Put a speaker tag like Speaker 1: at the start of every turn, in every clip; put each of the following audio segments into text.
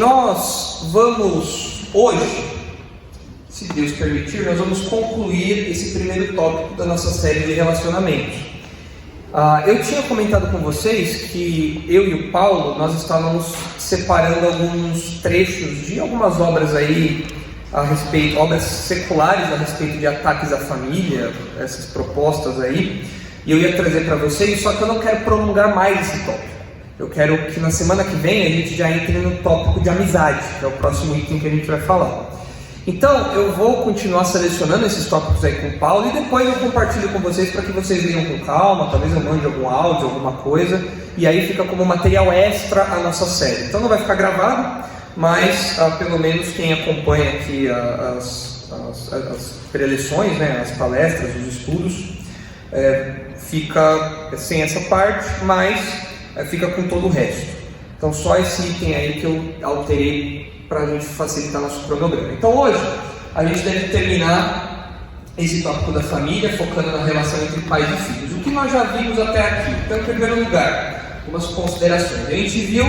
Speaker 1: Nós vamos hoje, se Deus permitir, nós vamos concluir esse primeiro tópico da nossa série de relacionamentos. Eu tinha comentado com vocês que eu e o Paulo, nós estávamos separando alguns trechos de algumas obras aí a respeito, obras seculares a respeito de ataques à família, essas propostas aí, e eu ia trazer para vocês, só que eu não quero prolongar mais esse tópico. Eu quero que na semana que vem a gente já entre no tópico de amizade, que é o próximo item que a gente vai falar. Então, eu vou continuar selecionando esses tópicos aí com o Paulo e depois eu compartilho com vocês para que vocês leiam com calma, talvez eu mande algum áudio, alguma coisa, e aí fica como material extra a nossa série. Então não vai ficar gravado, mas pelo menos quem acompanha aqui as preleções, né, as palestras, os estudos, fica sem essa parte, mas fica com todo o resto. Então só esse item aí que eu alterei para a gente facilitar nosso cronograma. Então hoje a gente deve terminar esse tópico da família, focando na relação entre pais e filhos. O que nós já vimos até aqui? Então, em primeiro lugar, algumas considerações. A gente viu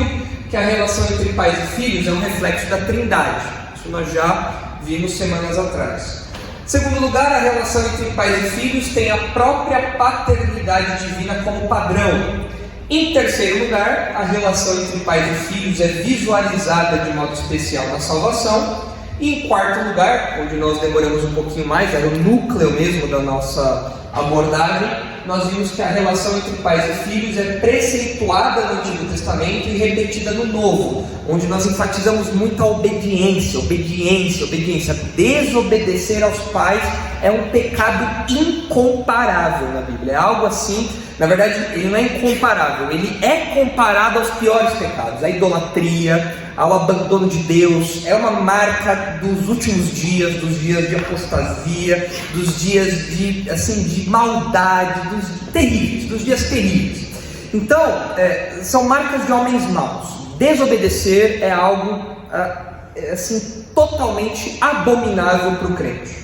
Speaker 1: que a relação entre pais e filhos é um reflexo da Trindade. Isso nós já vimos semanas atrás. Em segundo lugar, a relação entre pais e filhos tem a própria paternidade divina como padrão. Em terceiro lugar, a relação entre pais e filhos é visualizada de modo especial na salvação. E em quarto lugar, onde nós demoramos um pouquinho mais, era o núcleo mesmo da nossa abordagem, nós vimos que a relação entre pais e filhos é preceituada no Antigo Testamento e repetida no Novo, onde nós enfatizamos muito a obediência. Desobedecer aos pais é um pecado incomparável na Bíblia, é algo assim. Na verdade, ele não é incomparável, ele é comparado aos piores pecados, a idolatria, ao abandono de Deus. É uma marca dos últimos dias, dos dias de apostasia, dos dias de maldade, dos dias terríveis. Então, são marcas de homens maus. Desobedecer é algo totalmente abominável para o crente.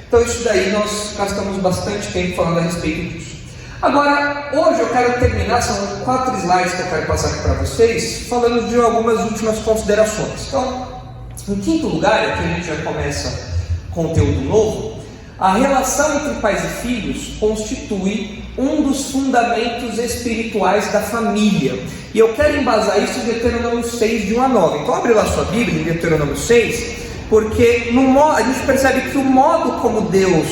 Speaker 1: Então isso daí nós gastamos bastante tempo falando a respeito disso. Agora, hoje eu quero terminar, são 4 slides que eu quero passar aqui para vocês, falando de algumas últimas considerações. Então, em quinto lugar, aqui a gente já começa conteúdo novo, a relação entre pais e filhos constitui um dos fundamentos espirituais da família. E eu quero embasar isso em Deuteronômio 6, de 1 a 9. Então abre lá sua Bíblia, em Deuteronômio 6, porque a gente percebe que o modo como Deus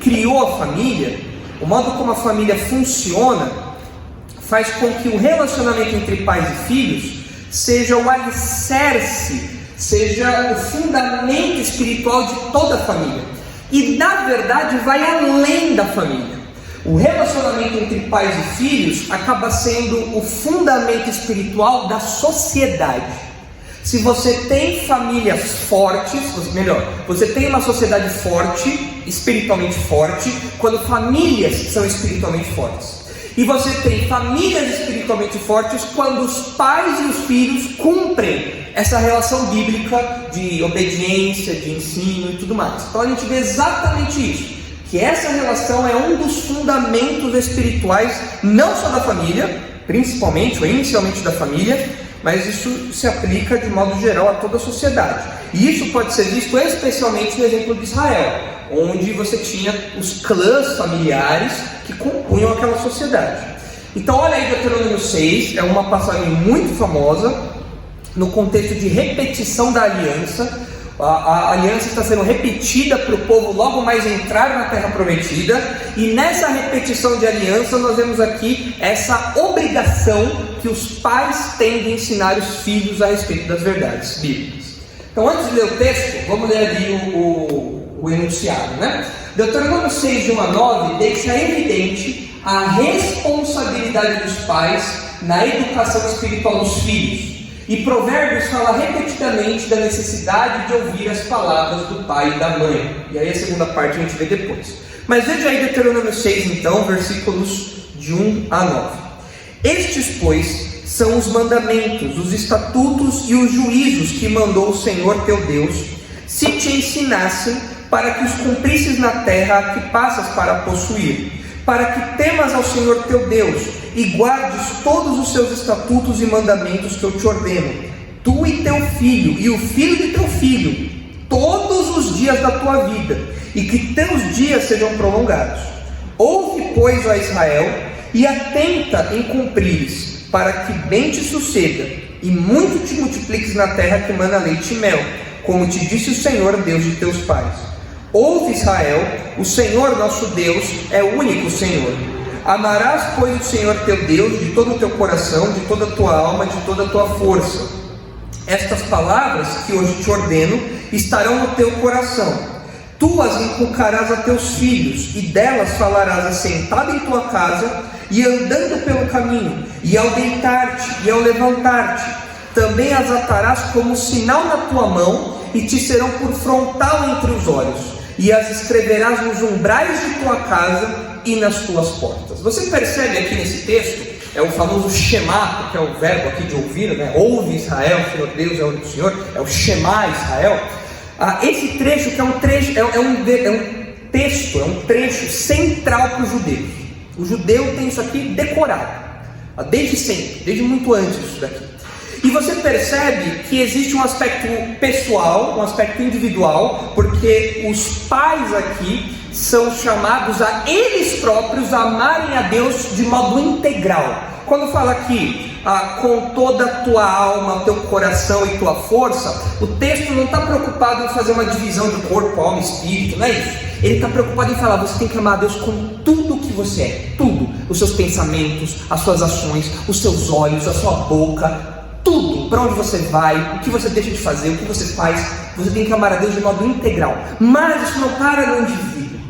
Speaker 1: criou a família, o modo como a família funciona, faz com que o relacionamento entre pais e filhos seja o alicerce, seja o fundamento espiritual de toda a família. E na verdade vai além da família. O relacionamento entre pais e filhos acaba sendo o fundamento espiritual da sociedade. Se você tem famílias fortes, você tem uma sociedade forte, espiritualmente forte, quando famílias são espiritualmente fortes. E você tem famílias espiritualmente fortes quando os pais e os filhos cumprem essa relação bíblica de obediência, de ensino e tudo mais. Então a gente vê exatamente isso, que essa relação é um dos fundamentos espirituais, não só da família, principalmente ou inicialmente da família, mas isso se aplica de modo geral a toda a sociedade. E isso pode ser visto especialmente no exemplo de Israel, onde você tinha os clãs familiares que compunham aquela sociedade. Então olha aí Deuteronômio 6, é uma passagem muito famosa, no contexto de repetição da aliança. A aliança está sendo repetida para o povo logo mais entrar na terra prometida, e nessa repetição de aliança nós vemos aqui essa obrigação que os pais têm de ensinar os filhos a respeito das verdades bíblicas. Então antes de ler o texto, vamos ler ali o enunciado, né? Deuteronômio 6, de 1 a 9 deixa evidente a responsabilidade dos pais na educação espiritual dos filhos. E Provérbios fala repetidamente da necessidade de ouvir as palavras do pai e da mãe. E aí a segunda parte a gente vê depois. Mas veja aí Deuteronômio 6 então, versículos de 1 a 9. Estes, pois, são os mandamentos, os estatutos e os juízos que mandou o Senhor teu Deus, se te ensinassem, para que os cumprisses na terra a que passas para possuir, para que temas ao Senhor teu Deus, e guardes todos os seus estatutos e mandamentos que eu te ordeno, tu e teu filho, e o filho de teu filho, todos os dias da tua vida, e que teus dias sejam prolongados. Ouve, pois, ó Israel, e atenta em cumprires, para que bem te suceda, e muito te multipliques na terra que mana leite e mel, como te disse o Senhor, Deus de teus pais. Ouve, Israel, o Senhor nosso Deus é o único Senhor. Amarás, pois, o Senhor teu Deus de todo o teu coração, de toda a tua alma, de toda a tua força. Estas palavras que hoje te ordeno estarão no teu coração. Tu as inculcarás a teus filhos, e delas falarás assentado em tua casa, e andando pelo caminho, e ao deitar-te, e ao levantar-te. Também as atarás como sinal na tua mão, e te serão por frontal entre os olhos, e as escreverás nos umbrais de tua casa e nas tuas portas. Você percebe aqui nesse texto, é o famoso Shema, que é o verbo aqui de ouvir, né? Ouve Israel, o Senhor Deus é o único Senhor, é o Shema Israel. Esse trecho que é um trecho, é um texto, é um trecho central para os judeus. O judeu tem isso aqui decorado, desde sempre, desde muito antes disso daqui. E você percebe que existe um aspecto pessoal, um aspecto individual, porque os pais aqui são chamados a eles próprios amarem a Deus de modo integral. Quando fala aqui, com toda a tua alma, teu coração e tua força, o texto não está preocupado em fazer uma divisão de corpo, alma e espírito, não é isso. Ele está preocupado em falar, você tem que amar a Deus com tudo o que você é, tudo, os seus pensamentos, as suas ações, os seus olhos, a sua boca, tudo, para onde você vai, o que você deixa de fazer, o que você faz, você tem que amar a Deus de modo integral. Mas isso não para no indivíduo.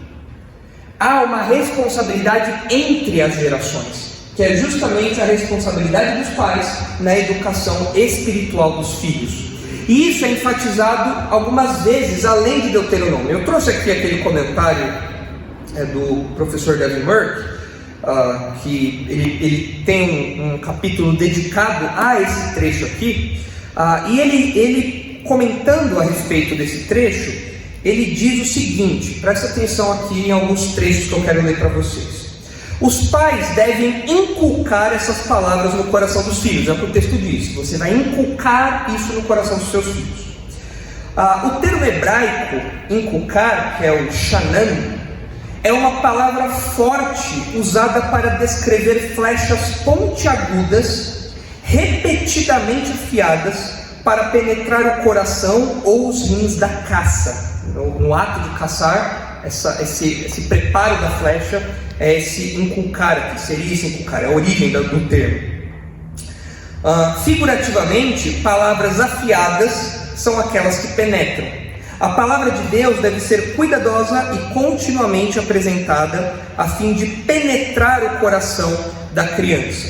Speaker 1: Há uma responsabilidade entre as gerações, que é justamente a responsabilidade dos pais na educação espiritual dos filhos. E isso é enfatizado algumas vezes, além de Deuteronômio. Eu trouxe aqui aquele comentário do professor David Merck, que ele tem um capítulo dedicado a esse trecho aqui, e ele comentando a respeito desse trecho, ele diz o seguinte, presta atenção aqui em alguns trechos que eu quero ler para vocês. Os pais devem inculcar essas palavras no coração dos filhos, é o que o texto diz, você vai inculcar isso no coração dos seus filhos. O termo hebraico, inculcar, que é o shanan, é uma palavra forte usada para descrever flechas pontiagudas, repetidamente afiadas, para penetrar o coração ou os rins da caça. No ato de caçar, esse preparo da flecha é esse inculcar aqui, seria esse inculcar, é a origem do termo. Figurativamente, palavras afiadas são aquelas que penetram. A palavra de Deus deve ser cuidadosa e continuamente apresentada a fim de penetrar o coração da criança.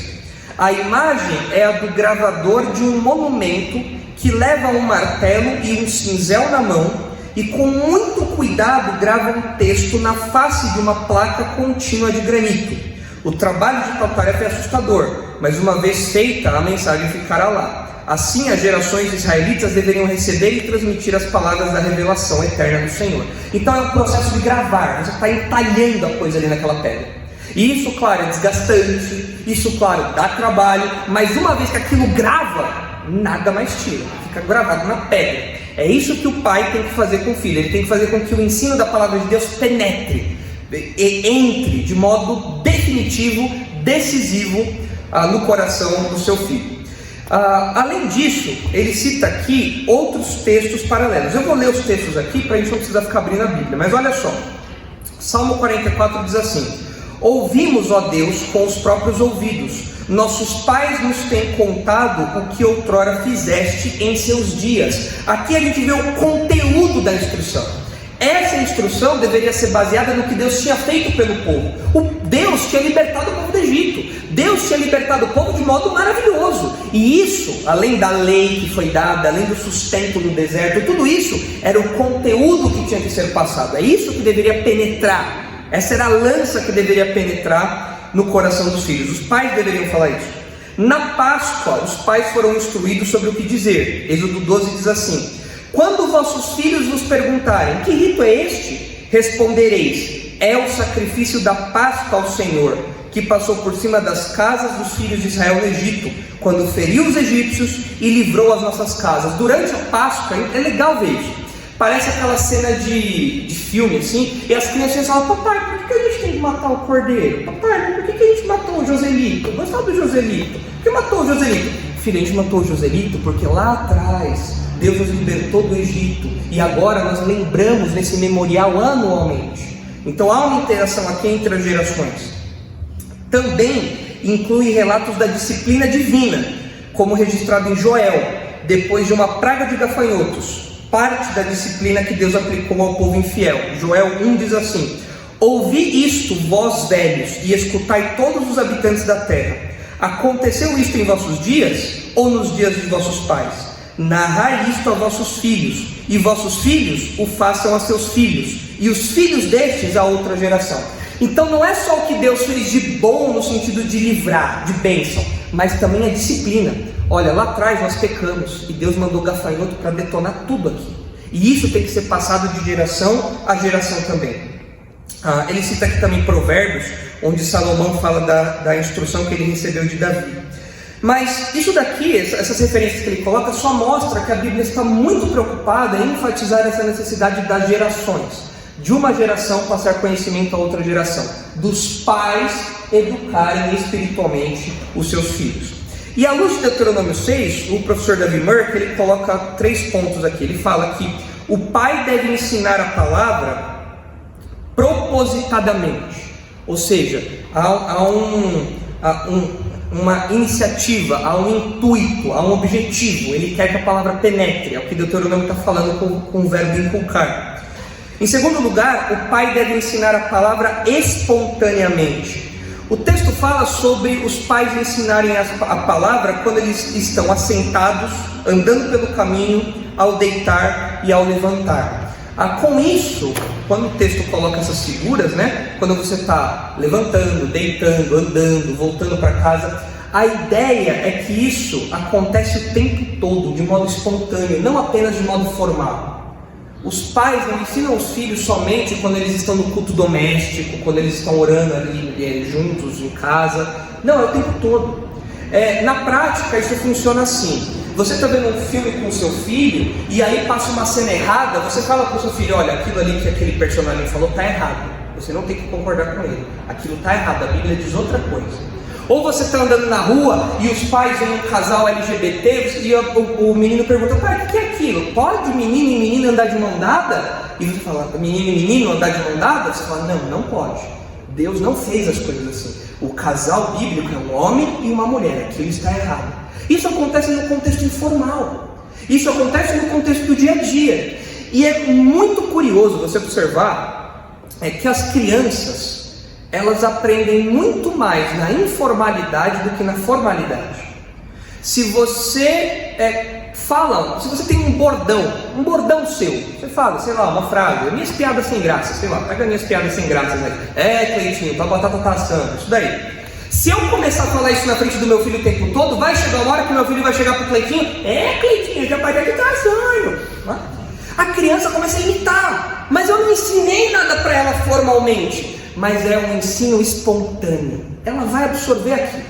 Speaker 1: A imagem é a do gravador de um monumento que leva um martelo e um cinzel na mão e com muito cuidado grava um texto na face de uma placa contínua de granito. O trabalho de tal tarefa é assustador, mas uma vez feita, a mensagem ficará lá. Assim, as gerações israelitas deveriam receber e transmitir as palavras da revelação eterna do Senhor. Então é um processo de gravar, você está entalhando a coisa ali naquela pedra. E isso, claro, é desgastante, isso, claro, dá trabalho, mas uma vez que aquilo grava, nada mais tira, fica gravado na pedra. É isso que o pai tem que fazer com o filho, ele tem que fazer com que o ensino da palavra de Deus penetre, e entre de modo definitivo, decisivo no coração do seu filho. Além disso, ele cita aqui outros textos paralelos. Eu vou ler os textos aqui para a gente não precisar ficar abrindo a Bíblia, mas olha só, Salmo 44 diz assim: ouvimos, ó Deus, com os próprios ouvidos, nossos pais nos têm contado o que outrora fizeste em seus dias. Aqui a gente vê o conteúdo da instrução. Essa instrução deveria ser baseada no que Deus tinha feito pelo povo. Deus tinha libertado o povo do Egito, Deus tinha libertado o povo de modo maravilhoso. E isso, além da lei que foi dada, além do sustento no deserto, tudo isso era o conteúdo que tinha que ser passado. É isso que deveria penetrar, essa era a lança que deveria penetrar no coração dos filhos. Os pais deveriam falar isso. Na Páscoa, os pais foram instruídos sobre o que dizer. Êxodo 12 diz assim: quando vossos filhos vos perguntarem, que rito é este? Respondereis: é o sacrifício da Páscoa ao Senhor, que passou por cima das casas dos filhos de Israel no Egito, quando feriu os egípcios e livrou as nossas casas. Durante a Páscoa, é legal ver isso. Parece aquela cena de filme, assim, e as crianças falam: papai, por que a gente tem que matar o cordeiro? Papai, por que a gente matou o Joselito? Eu gostava do Joselito. Por que matou o Joselito? Filho, a gente matou o Joselito porque lá atrás Deus nos libertou do Egito, e agora nós lembramos nesse memorial anualmente. Então há uma interação aqui entre as gerações. Também inclui relatos da disciplina divina, como registrado em Joel, depois de uma praga de gafanhotos, parte da disciplina que Deus aplicou ao povo infiel. Joel 1 diz assim: ouvi isto, vós velhos, e escutai todos os habitantes da terra. Aconteceu isto em vossos dias, ou nos dias de vossos pais? Narrai isto a vossos filhos, e vossos filhos o façam a seus filhos, e os filhos destes a outra geração. Então não é só o que Deus fez de bom no sentido de livrar, de bênção, mas também a disciplina. Olha, lá atrás nós pecamos e Deus mandou gafanhoto para detonar tudo aqui. E isso tem que ser passado de geração a geração também. Ele cita aqui também Provérbios, onde Salomão fala da instrução que ele recebeu de Davi. Mas isso daqui, essas referências que ele coloca, só mostra que a Bíblia está muito preocupada em enfatizar essa necessidade das gerações. De uma geração passar conhecimento a outra geração. Dos pais educarem espiritualmente os seus filhos. E à luz de Deuteronômio 6, o professor Davi Merck, ele coloca 3 pontos aqui. Ele fala que o pai deve ensinar a palavra propositadamente. Ou seja, há uma iniciativa, há um intuito, há um objetivo. Ele quer que a palavra penetre, é o que Deuteronômio está falando com o verbo inculcar. Em segundo lugar, o pai deve ensinar a palavra espontaneamente. O texto fala sobre os pais ensinarem a palavra quando eles estão assentados, andando pelo caminho, ao deitar e ao levantar. Com isso, quando o texto coloca essas figuras, quando você está levantando, deitando, andando, voltando para casa, a ideia é que isso acontece o tempo todo, de modo espontâneo, não apenas de modo formal. Os pais não ensinam os filhos somente quando eles estão no culto doméstico, quando eles estão orando ali juntos em casa. Não, é o tempo todo. Na prática, isso funciona assim. Você está vendo um filme com o seu filho e aí passa uma cena errada, você fala para o seu filho: olha, aquilo ali que aquele personagem falou está errado. Você não tem que concordar com ele. Aquilo está errado, a Bíblia diz outra coisa. Ou você está andando na rua e os pais veem um casal LGBT e o menino pergunta: pai, o que é aquilo? Pode menino e menina andar de mão dada? E você fala: menino e menino andar de mão dada? Você fala: não pode. Deus não fez as coisas assim. O casal bíblico é um homem e uma mulher. Aquilo está errado. Isso acontece no contexto informal. Isso acontece no contexto do dia a dia. E é muito curioso você observar que as crianças, elas aprendem muito mais na informalidade do que na formalidade. Se você se você tem um bordão seu, você fala, sei lá, uma frase: minhas piadas sem graça, sei lá, pega minhas piadas sem graça aí. Cleitinho, tua batata tá assando, isso daí. Se eu começar a falar isso na frente do meu filho o tempo todo, vai chegar uma hora que meu filho vai chegar pro Cleitinho: Cleitinho, já vai ter que tá assando. A criança começa a imitar, mas eu não ensinei nada para ela formalmente. Mas é um ensino espontâneo, ela vai absorver aqui.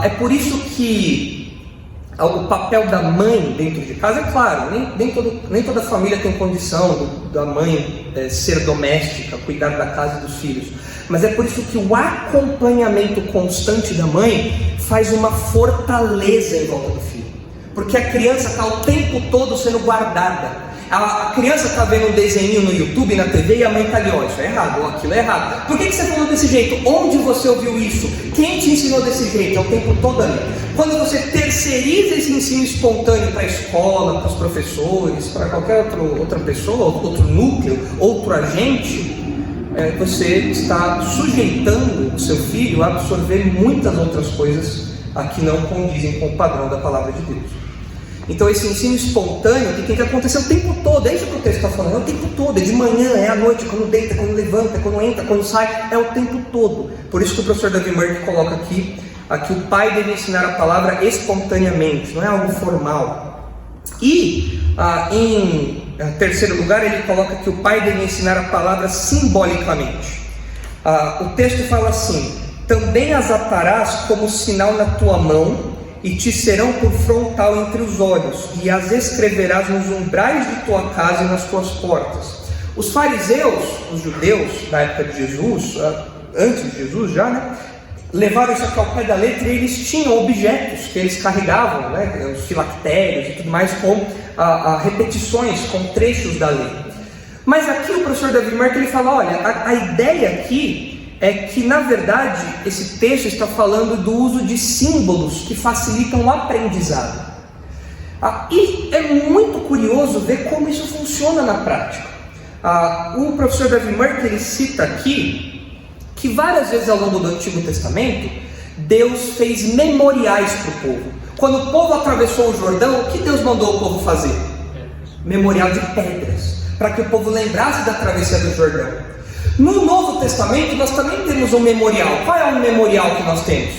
Speaker 1: É por isso que o papel da mãe dentro de casa, é claro, nem toda família tem condição da mãe ser doméstica, cuidar da casa e dos filhos, mas é por isso que o acompanhamento constante da mãe faz uma fortaleza em volta do filho, porque a criança está o tempo todo sendo guardada. A criança está vendo um desenho no YouTube, na TV, e a mãe está ali: ó, isso é errado, ó, aquilo é errado. Por que você falou desse jeito? Onde você ouviu isso? Quem te ensinou desse jeito? É o tempo todo ali. Quando você terceiriza esse ensino espontâneo para a escola, para os professores, para qualquer outra pessoa, outro núcleo, outro agente, você está sujeitando o seu filho a absorver muitas outras coisas que não condizem com o padrão da palavra de Deus. Então esse ensino espontâneo que tem que acontecer o tempo todo, é isso que o texto está falando, é o tempo todo, é de manhã, é à noite, quando deita, quando levanta, quando entra, quando sai, é o tempo todo. Por isso que o professor Davi Merck coloca aqui o pai deve ensinar a palavra espontaneamente, não é algo formal. E em terceiro lugar, ele coloca que o pai deve ensinar a palavra simbolicamente. O texto fala assim: também as atarás como sinal na tua mão, e te serão por frontal entre os olhos, e as escreverás nos umbrais de tua casa e nas tuas portas. Os fariseus, os judeus da época de Jesus, antes de Jesus já, né, levaram isso aqui ao pé da letra, e eles tinham objetos que eles carregavam, né, os filactérios e tudo mais, com repetições, com trechos da lei. Mas aqui o professor David Mark ele fala, olha, a ideia aqui é que, na verdade, esse texto está falando do uso de símbolos que facilitam o aprendizado. E é muito curioso ver como isso funciona na prática. O professor David Mark ele cita aqui que várias vezes ao longo do Antigo Testamento, Deus fez memoriais para o povo. Quando o povo atravessou o Jordão, o que Deus mandou o povo fazer? Memorial de pedras, para que o povo lembrasse da travessia do Jordão. No Novo Testamento nós também temos um memorial. Qual é o memorial que nós temos?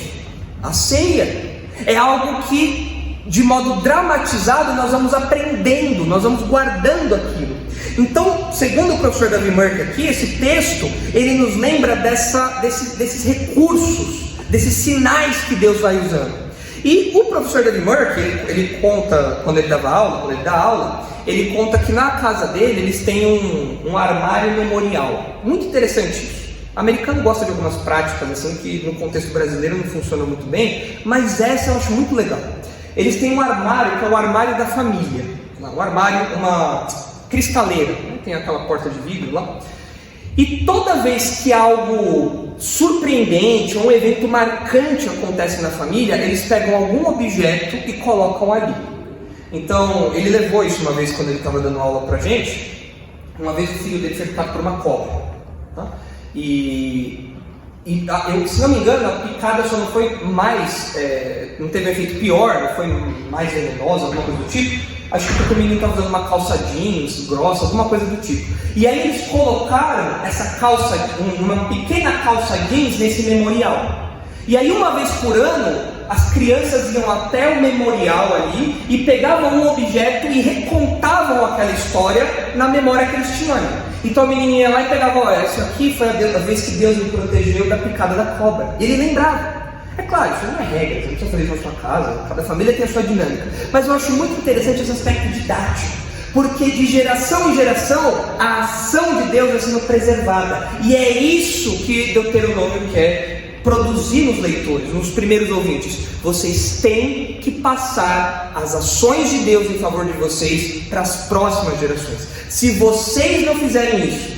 Speaker 1: A ceia. É algo que, de modo dramatizado, nós vamos aprendendo, nós vamos guardando aquilo. Então, segundo o professor David Mark aqui, esse texto, ele nos lembra desses recursos, desses sinais que Deus vai usando. E o professor David Mark, ele conta, quando ele dá aula, ele conta que na casa dele eles têm um armário memorial. Muito interessante isso. O americano gosta de algumas práticas assim que no contexto brasileiro não funcionam muito bem, mas essa eu acho muito legal. Eles têm um armário que é o armário da família. Um armário, uma cristaleira, né? Tem aquela porta de vidro lá. E toda vez que algo surpreendente, um evento marcante acontece na família, eles pegam algum objeto e colocam ali. Então, ele levou isso uma vez quando ele estava dando aula pra gente. Uma vez o filho dele foi picado por uma cobra, tá? Se não me engano, a picada só não foi mais, não teve um efeito pior, não foi mais venenosa, alguma coisa do tipo. Acho que porque o menino estava usando uma calça jeans grossa, alguma coisa do tipo. E aí eles colocaram essa calça, uma pequena calça jeans nesse memorial. E aí uma vez por ano, as crianças iam até o memorial ali e pegavam um objeto e recontavam aquela história na memória que eles tinham ali. Então a menininha ia lá e pegava, olha, isso aqui foi a vez que Deus me protegeu da picada da cobra. E ele lembrava. É claro, isso não é regra, você não precisa fazer isso na sua casa, cada família tem a sua dinâmica. Mas eu acho muito interessante esse aspecto didático, porque de geração em geração, a ação de Deus vai sendo preservada. E é isso que Deuteronômio quer produzir nos leitores, nos primeiros ouvintes. Vocês têm que passar as ações de Deus em favor de vocês para as próximas gerações. Se vocês não fizerem isso,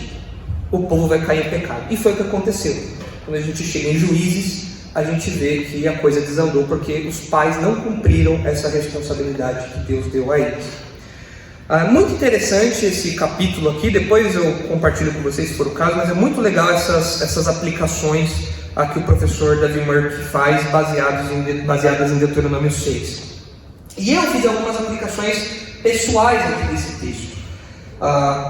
Speaker 1: o povo vai cair em pecado. E foi o que aconteceu. Quando a gente chega em Juízes, a gente vê que a coisa desandou, porque os pais não cumpriram essa responsabilidade que Deus deu a eles. Muito interessante esse capítulo aqui, depois eu compartilho com vocês se for o caso, mas é muito legal essas aplicações que o professor David Mark faz baseadas em Deuteronômio 6. E eu fiz algumas aplicações pessoais aqui desse texto,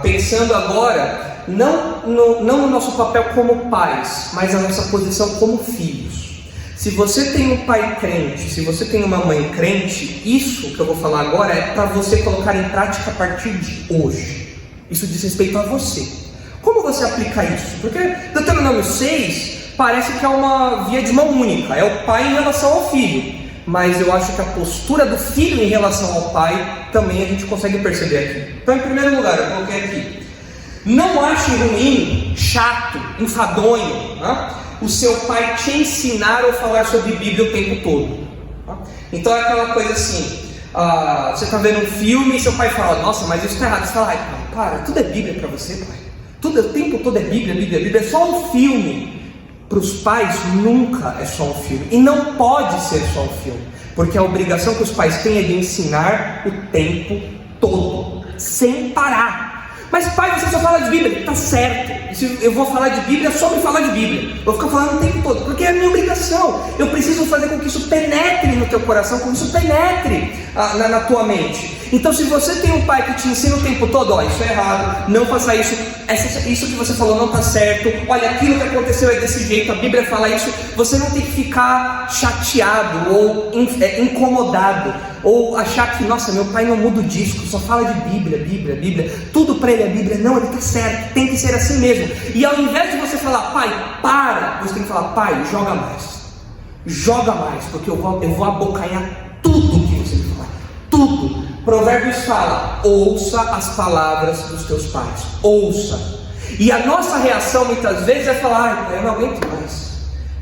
Speaker 1: pensando agora não no nosso papel como pais, mas na nossa posição como filhos. Se você tem um pai crente, se você tem uma mãe crente, isso que eu vou falar agora é para você colocar em prática a partir de hoje. Isso diz respeito a você. Como você aplica isso? Porque Deuteronômio 6 parece que é uma via de mão única, é o pai em relação ao filho. Mas eu acho que a postura do filho em relação ao pai também a gente consegue perceber aqui. Então, em primeiro lugar, eu coloquei aqui: não ache ruim, chato, enfadonho, né, o seu pai te ensinar ou falar sobre Bíblia o tempo todo. Tá? Então é aquela coisa assim, você está vendo um filme e seu pai fala, nossa, mas isso está errado. Você fala, ai, pai, para, tudo é Bíblia para você, pai. Tudo, o tempo todo é Bíblia, Bíblia, Bíblia. É só um filme. Para os pais nunca é só um filme. E não pode ser só um filme. Porque a obrigação que os pais têm é de ensinar o tempo todo, sem parar. Mas pai, você só fala de Bíblia. Tá certo. Eu vou falar de Bíblia sobre falar de Bíblia. Vou ficar falando o tempo todo, porque é a minha obrigação. Eu preciso fazer com que isso penetre no teu coração, com que isso penetre na tua mente. Então, se você tem um pai que te ensina o tempo todo, isso é errado, não faça isso, isso que você falou não está certo, olha, aquilo que aconteceu é desse jeito, a Bíblia fala isso, você não tem que ficar chateado ou incomodado. ou achar que, nossa, meu pai não muda o disco, só fala de Bíblia, tudo para ele é Bíblia. Não, ele está certo, tem que ser assim mesmo. E ao invés de você falar, pai, para, você tem que falar, pai, joga mais, porque eu vou abocanhar tudo que você me falar, tudo. Provérbios fala, ouça as palavras dos teus pais, ouça. E a nossa reação muitas vezes é falar, ai pai, eu não aguento mais.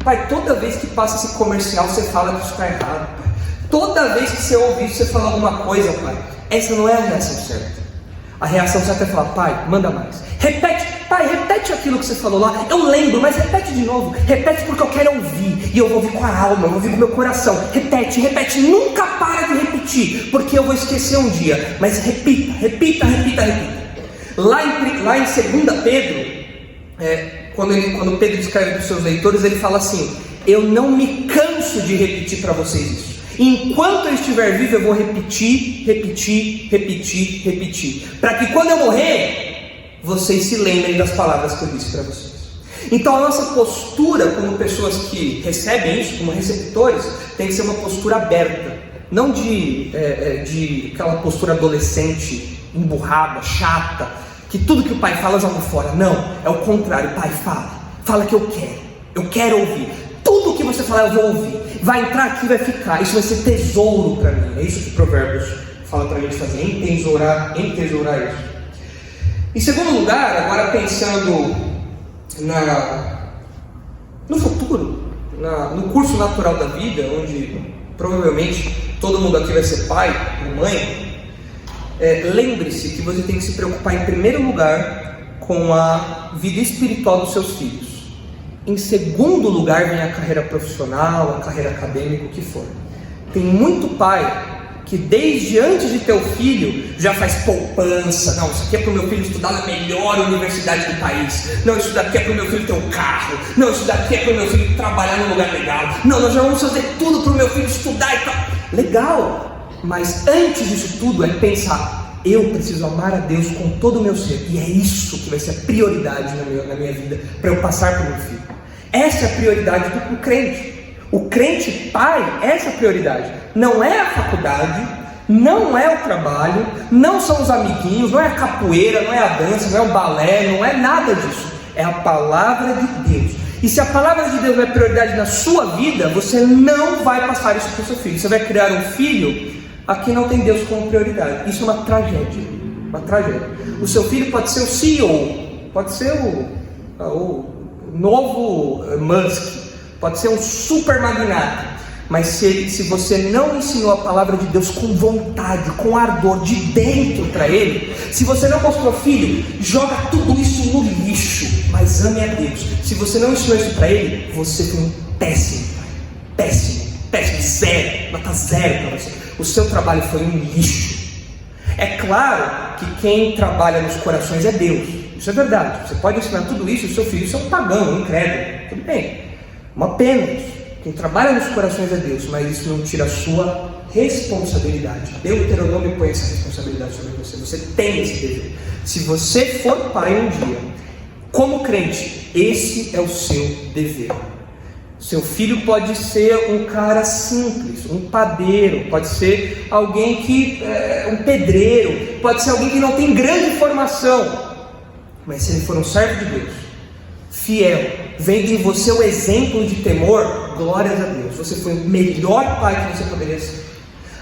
Speaker 1: Pai, toda vez que passa esse comercial você fala que isso está errado, pai. Toda vez que você ouve isso, você fala alguma coisa, pai. Essa não é a reação certa. A reação certa é falar, pai, manda mais. Repete aquilo que você falou lá. Eu lembro, mas repete de novo. Repete porque eu quero ouvir. E eu vou ouvir com a alma, eu vou ouvir com o meu coração. Repete, nunca para de repetir, porque eu vou esquecer um dia. Mas repita. Lá em 2 Pedro, quando Pedro escreve para os seus leitores, ele fala assim, eu não me canso de repetir para vocês isso. Enquanto eu estiver vivo, eu vou repetir, para que quando eu morrer, vocês se lembrem das palavras que eu disse para vocês. Então a nossa postura como pessoas que recebem isso, como receptores, tem que ser uma postura aberta, não de aquela postura adolescente, emburrada, chata, que tudo que o pai fala eu jogo fora. Não, é o contrário. Pai, fala que eu quero ouvir. Tudo que você falar eu vou ouvir. Vai entrar aqui, vai ficar. Isso vai ser tesouro para mim. É isso que Provérbios fala para a gente fazer, entesourar isso. Em segundo lugar, agora pensando no futuro, no curso natural da vida, onde provavelmente todo mundo aqui vai ser pai ou mãe, lembre-se que você tem que se preocupar em primeiro lugar com a vida espiritual dos seus filhos. Em segundo lugar vem a carreira profissional, a carreira acadêmica, o que for. Tem muito pai que desde antes de ter o filho já faz poupança. Não, isso aqui é para o meu filho estudar na melhor universidade do país. Não, isso daqui é para o meu filho ter um carro. Não, isso daqui é para o meu filho trabalhar num lugar legal. Não, nós já vamos fazer tudo para o meu filho estudar e tal. Legal, mas antes disso tudo é pensar, eu preciso amar a Deus com todo o meu ser. E é isso que vai ser a prioridade na minha vida, para eu passar para o meu filho. Essa é a prioridade do crente. O crente pai, essa é a prioridade. Não é a faculdade, não é o trabalho, não são os amiguinhos, não é a capoeira, não é a dança, não é o balé, não é nada disso. É a palavra de Deus. E se a palavra de Deus não é prioridade na sua vida, você não vai passar isso para o seu filho. Você vai criar um filho a quem não tem Deus como prioridade. Isso é uma tragédia. Uma tragédia. O seu filho pode ser o CEO, pode ser o novo Musk, pode ser um super magnata, mas se você não ensinou a palavra de Deus com vontade, com ardor, de dentro para ele, se você não mostrou, filho, joga tudo isso no lixo, mas ame a Deus. Se você não ensinou isso para ele, você foi um péssimo pai, péssimo, zero, nota zero para você. O seu trabalho foi um lixo. É claro que quem trabalha nos corações é Deus. Isso é verdade. Você pode ensinar tudo isso e o seu filho é um pagão, um incrédulo. Tudo bem. Uma pena isso. Quem trabalha nos corações é Deus, mas isso não tira a sua responsabilidade. Deuteronômio põe essa responsabilidade sobre você. Você tem esse dever. Se você for pai um dia, como crente, esse é o seu dever. Seu filho pode ser um cara simples, um padeiro, pode ser alguém que um pedreiro, pode ser alguém que não tem grande formação, mas se ele for um servo de Deus, fiel, vendo em você o exemplo de temor, glórias a Deus, você foi o melhor pai que você poderia ser.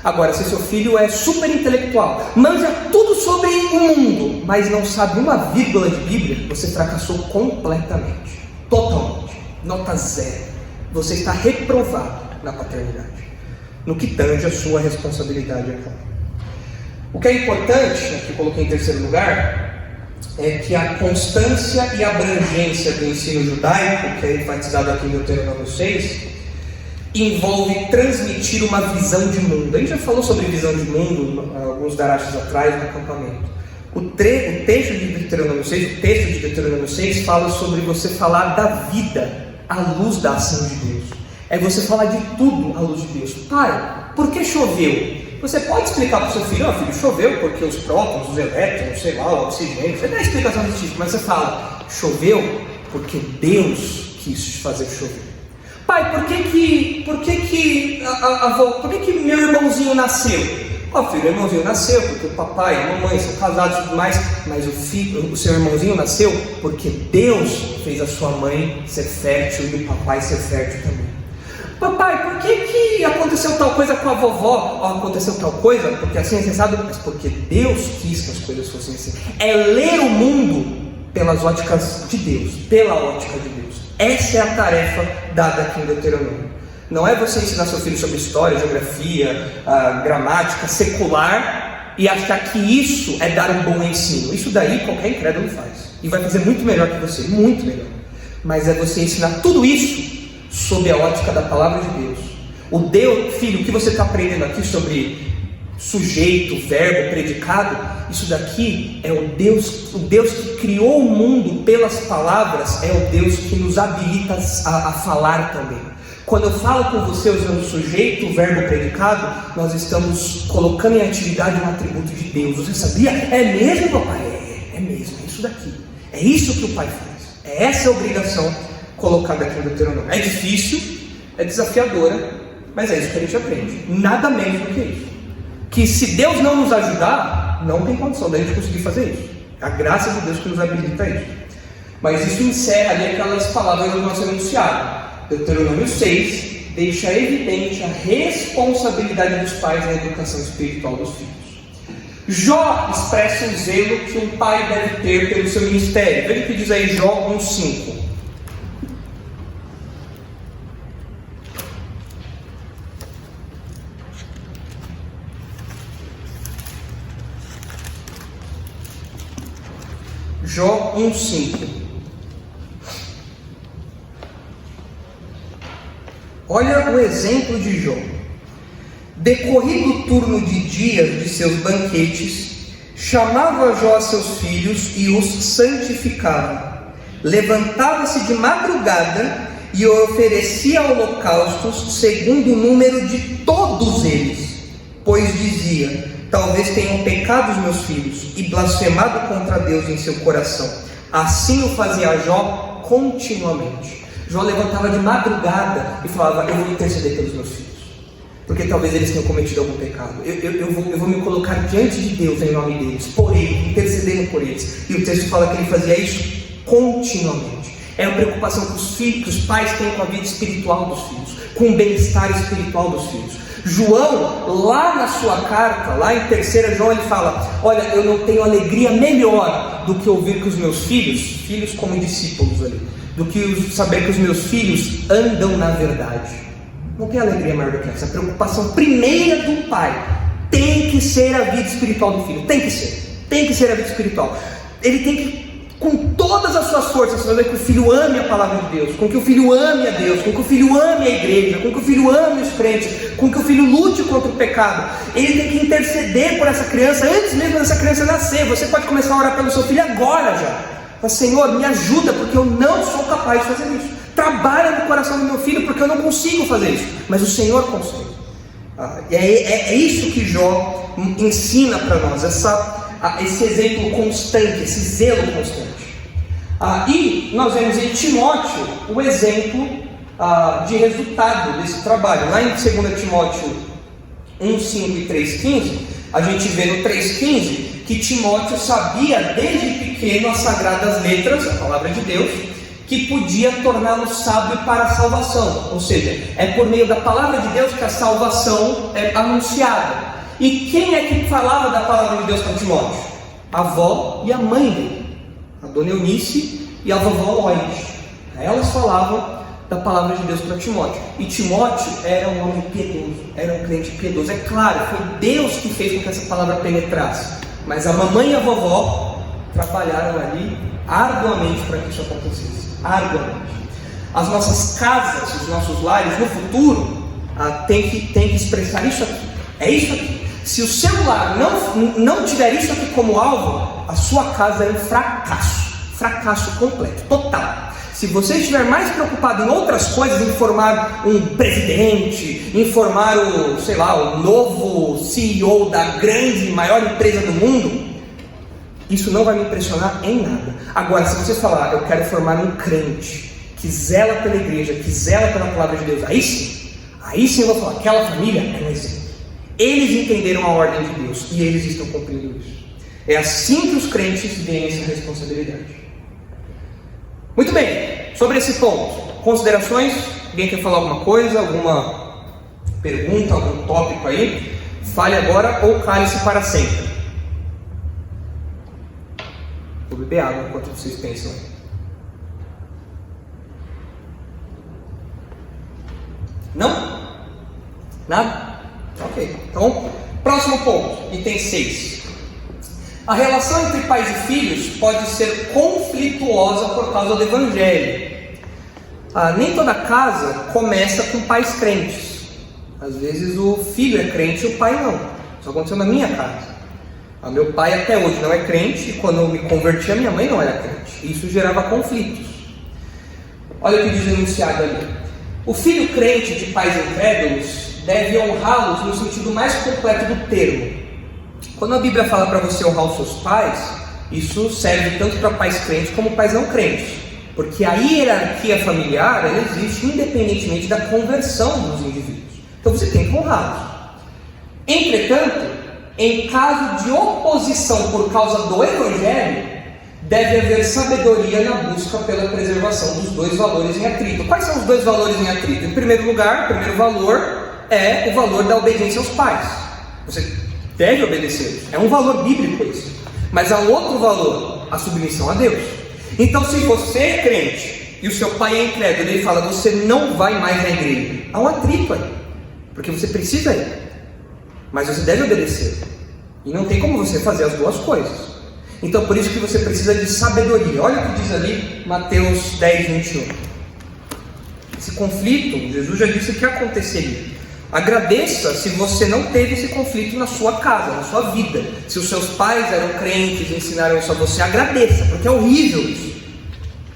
Speaker 1: Agora, se seu filho é super intelectual, manja tudo sobre o mundo, mas não sabe uma vírgula de Bíblia, você fracassou completamente, totalmente, nota zero. Você está reprovado na paternidade, no que tange a sua responsabilidade aqui. O que é importante, que eu coloquei em terceiro lugar, é que a constância e abrangência do ensino judaico, que é enfatizado aqui em Deuteronômio 6, envolve transmitir uma visão de mundo. A gente já falou sobre visão de mundo alguns darachos atrás no acampamento. O texto de Deuteronômio 6 fala sobre você falar da vida à luz da ação de Deus. É você falar de tudo à luz de Deus. Pai, por que choveu? Você pode explicar para o seu filho, filho, choveu porque os prótons, os elétrons, sei lá, o oxigênio, você dá a explicação desse tipo, mas você fala, choveu porque Deus quis fazer chover. Pai, por que meu irmãozinho nasceu? Filho, o irmãozinho nasceu porque o papai e a mamãe são casados e tudo mais, mas o seu irmãozinho nasceu porque Deus fez a sua mãe ser fértil e o papai ser fértil também. Papai, por que aconteceu tal coisa com a vovó? Aconteceu tal coisa porque assim é sensato, mas porque Deus quis que as coisas fossem assim. É ler o mundo pelas óticas de Deus, pela ótica de Deus. Essa é a tarefa dada aqui em Deuteronômio. Não é você ensinar seu filho sobre história, geografia, gramática secular e achar que isso é dar um bom ensino. Isso daí qualquer incrédulo faz e vai fazer muito melhor que você, muito melhor. Mas é você ensinar tudo isso sob a ótica da palavra de Deus. O Deus, filho, o que você está aprendendo aqui sobre sujeito, verbo, predicado, isso daqui é o Deus que criou o mundo pelas palavras, é o Deus que nos habilita a falar também. Quando eu falo com você usando sujeito, verbo, predicado, nós estamos colocando em atividade um atributo de Deus. Você sabia? É mesmo, papai? É mesmo, é isso daqui. É isso que o pai faz. É essa a obrigação colocada aqui no Deuteronômio. É difícil, é desafiadora, mas é isso que a gente aprende. Nada menos do que isso. Que se Deus não nos ajudar, não tem condição da gente conseguir fazer isso. A graça de Deus que nos habilita a isso. Mas isso encerra ali aquelas palavras do nosso enunciado. Deuteronômio 6 deixa evidente a responsabilidade dos pais na educação espiritual dos filhos. Jó expressa o zelo que um pai deve ter pelo seu ministério. Veja o que diz aí Jó 1,5. Jó 1,5. Olha o exemplo de Jó. Decorrido o turno de dias de seus banquetes, chamava Jó a seus filhos e os santificava. Levantava-se de madrugada e oferecia holocaustos segundo o número de todos eles, pois dizia: talvez tenham pecado os meus filhos e blasfemado contra Deus em seu coração. Assim o fazia Jó continuamente. Jó levantava de madrugada e falava: eu vou interceder pelos meus filhos, porque talvez eles tenham cometido algum pecado. Eu vou me colocar diante de Deus em nome deles, por eles, intercedendo por eles. E o texto fala que ele fazia isso continuamente. É a preocupação que os pais têm com a vida espiritual dos filhos, com o bem-estar espiritual dos filhos. João, lá na sua carta, lá em 3 João, ele fala: olha, eu não tenho alegria melhor do que ouvir que os meus filhos como discípulos ali, do que saber que os meus filhos andam na verdade. Não tem alegria maior do que essa. A preocupação primeira do pai tem que ser a vida espiritual do filho. Tem que ser a vida espiritual. Ele tem que, com todas as suas forças, fazer que o filho ame a palavra de Deus, com que o filho ame a Deus, com que o filho ame a igreja, com que o filho ame os crentes, com que o filho lute contra o pecado. Ele tem que interceder por essa criança antes mesmo dessa criança nascer. Você pode começar a orar pelo seu filho agora já. Mas, Senhor, me ajuda, porque eu não sou capaz de fazer isso. Trabalha no coração do meu filho, porque eu não consigo fazer isso, mas o Senhor consegue. É isso que Jó ensina para nós, esse exemplo constante, esse zelo constante. E nós vemos em Timóteo o exemplo de resultado desse trabalho. Lá em 2 Timóteo 1,5 e 3,15, a gente vê no 3,15 que Timóteo sabia desde pequeno as sagradas letras, a palavra de Deus, que podia torná-lo sábio para a salvação. Ou seja, é por meio da palavra de Deus que a salvação é anunciada. E quem é que falava da palavra de Deus para Timóteo? A avó e a mãe dele, a dona Eunice e a vovó Loide. Elas falavam da palavra de Deus para Timóteo. E Timóteo era um homem piedoso, era um crente piedoso. É claro, foi Deus que fez com que essa palavra penetrasse, mas a mamãe e a vovó trabalharam ali arduamente para que isso acontecesse. Arduamente. As nossas casas, os nossos lares no futuro tem que expressar isso aqui. É isso aqui. Se o seu lar não tiver isso aqui como alvo, a sua casa é um fracasso completo, total. Se você estiver mais preocupado em outras coisas, em formar um presidente, em formar o novo CEO da grande, maior empresa do mundo, isso não vai me impressionar em nada. Agora, se você falar: eu quero formar um crente que zela pela igreja, que zela pela palavra de Deus, aí sim eu vou falar, aquela família é um exemplo. Eles entenderam a ordem de Deus e eles estão cumprindo isso. É assim que os crentes veem essa responsabilidade. Muito bem, sobre esse ponto, considerações? Alguém quer falar alguma coisa, alguma pergunta, algum tópico aí? Fale agora ou cale-se para sempre. Vou beber água enquanto vocês pensam. Não? Nada? Ok. Então, próximo ponto, item 6. A relação entre pais e filhos pode ser conflituosa por causa do Evangelho. Nem toda casa começa com pais crentes. Às vezes o filho é crente e o pai não. Isso aconteceu na minha casa. Meu pai até hoje não é crente, e quando eu me converti, a minha mãe não era crente. Isso gerava conflitos. Olha o que diz o enunciado ali. O filho crente de pais incrédulos deve honrá-los no sentido mais completo do termo. Quando a Bíblia fala para você honrar os seus pais, isso serve tanto para pais crentes como pais não crentes. Porque a hierarquia familiar ela existe independentemente da conversão dos indivíduos. Então você tem que honrá-los. Entretanto, em caso de oposição por causa do Evangelho, deve haver sabedoria na busca pela preservação dos dois valores em atrito. Quais são os dois valores em atrito? Em primeiro lugar, o primeiro valor é o valor da obediência aos pais. Você deve obedecê-los. É um valor bíblico isso. Mas há um outro valor, a submissão a Deus. Então, se você é crente e o seu pai é incrédulo, ele fala, você não vai mais na igreja. Há um atrito aí, porque você precisa ir, mas você deve obedecer. E não tem como você fazer as duas coisas. Então, por isso que você precisa de sabedoria. Olha o que diz ali, Mateus 10, 21. Esse conflito, Jesus já disse que aconteceria. Agradeça se você não teve esse conflito na sua casa, na sua vida. Se os seus pais eram crentes e ensinaram isso a você, agradeça, porque é horrível isso.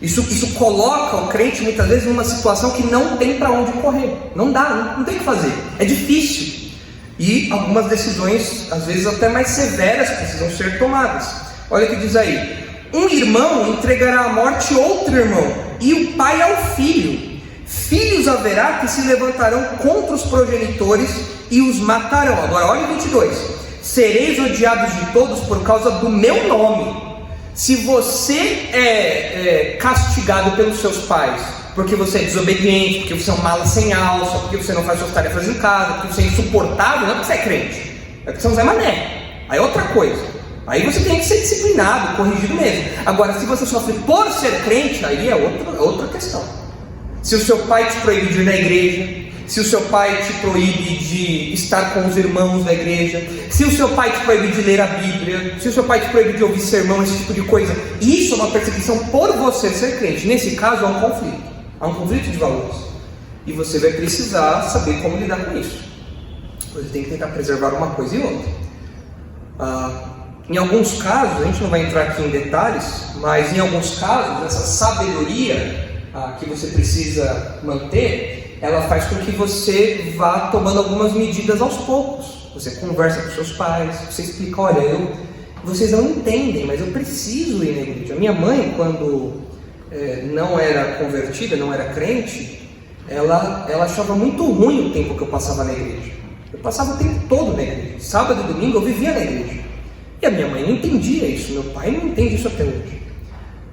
Speaker 1: Isso coloca o crente muitas vezes numa situação que não tem para onde correr. Não dá, não tem o que fazer. É difícil. E algumas decisões, às vezes até mais severas, precisam ser tomadas. Olha o que diz aí. Um irmão entregará à morte outro irmão, e o pai ao filho. Filhos haverá que se levantarão contra os progenitores e os matarão. Agora olha o 22. Sereis odiados de todos por causa do meu nome. Se você é castigado pelos seus pais, porque você é desobediente, porque você é um mala sem alça, porque você não faz suas tarefas em casa, porque você é insuportável, não é porque você é crente, é porque você não é mané. Aí é outra coisa. Aí você tem que ser disciplinado, corrigido mesmo. Agora, se você sofre por ser crente, aí é outra questão. Se o seu pai te proíbe de ir na igreja, se o seu pai te proíbe de estar com os irmãos da igreja, se o seu pai te proíbe de ler a Bíblia, se o seu pai te proíbe de ouvir sermão, esse tipo de coisa, isso é uma perseguição por você ser crente. Nesse caso, há um conflito. Há um conflito de valores. E você vai precisar saber como lidar com isso. Você tem que tentar preservar uma coisa e outra. Em alguns casos, a gente não vai entrar aqui em detalhes, mas em alguns casos, essa sabedoria que você precisa manter, ela faz com que você vá tomando algumas medidas aos poucos. Você conversa com seus pais, você explica, olha, vocês não entendem, mas eu preciso ir na igreja. A minha mãe, quando não era convertida, não era crente, ela achava muito ruim o tempo que eu passava na igreja. Eu passava o tempo todo na igreja. Sábado e domingo eu vivia na igreja. E a minha mãe não entendia isso, meu pai não entende isso até hoje.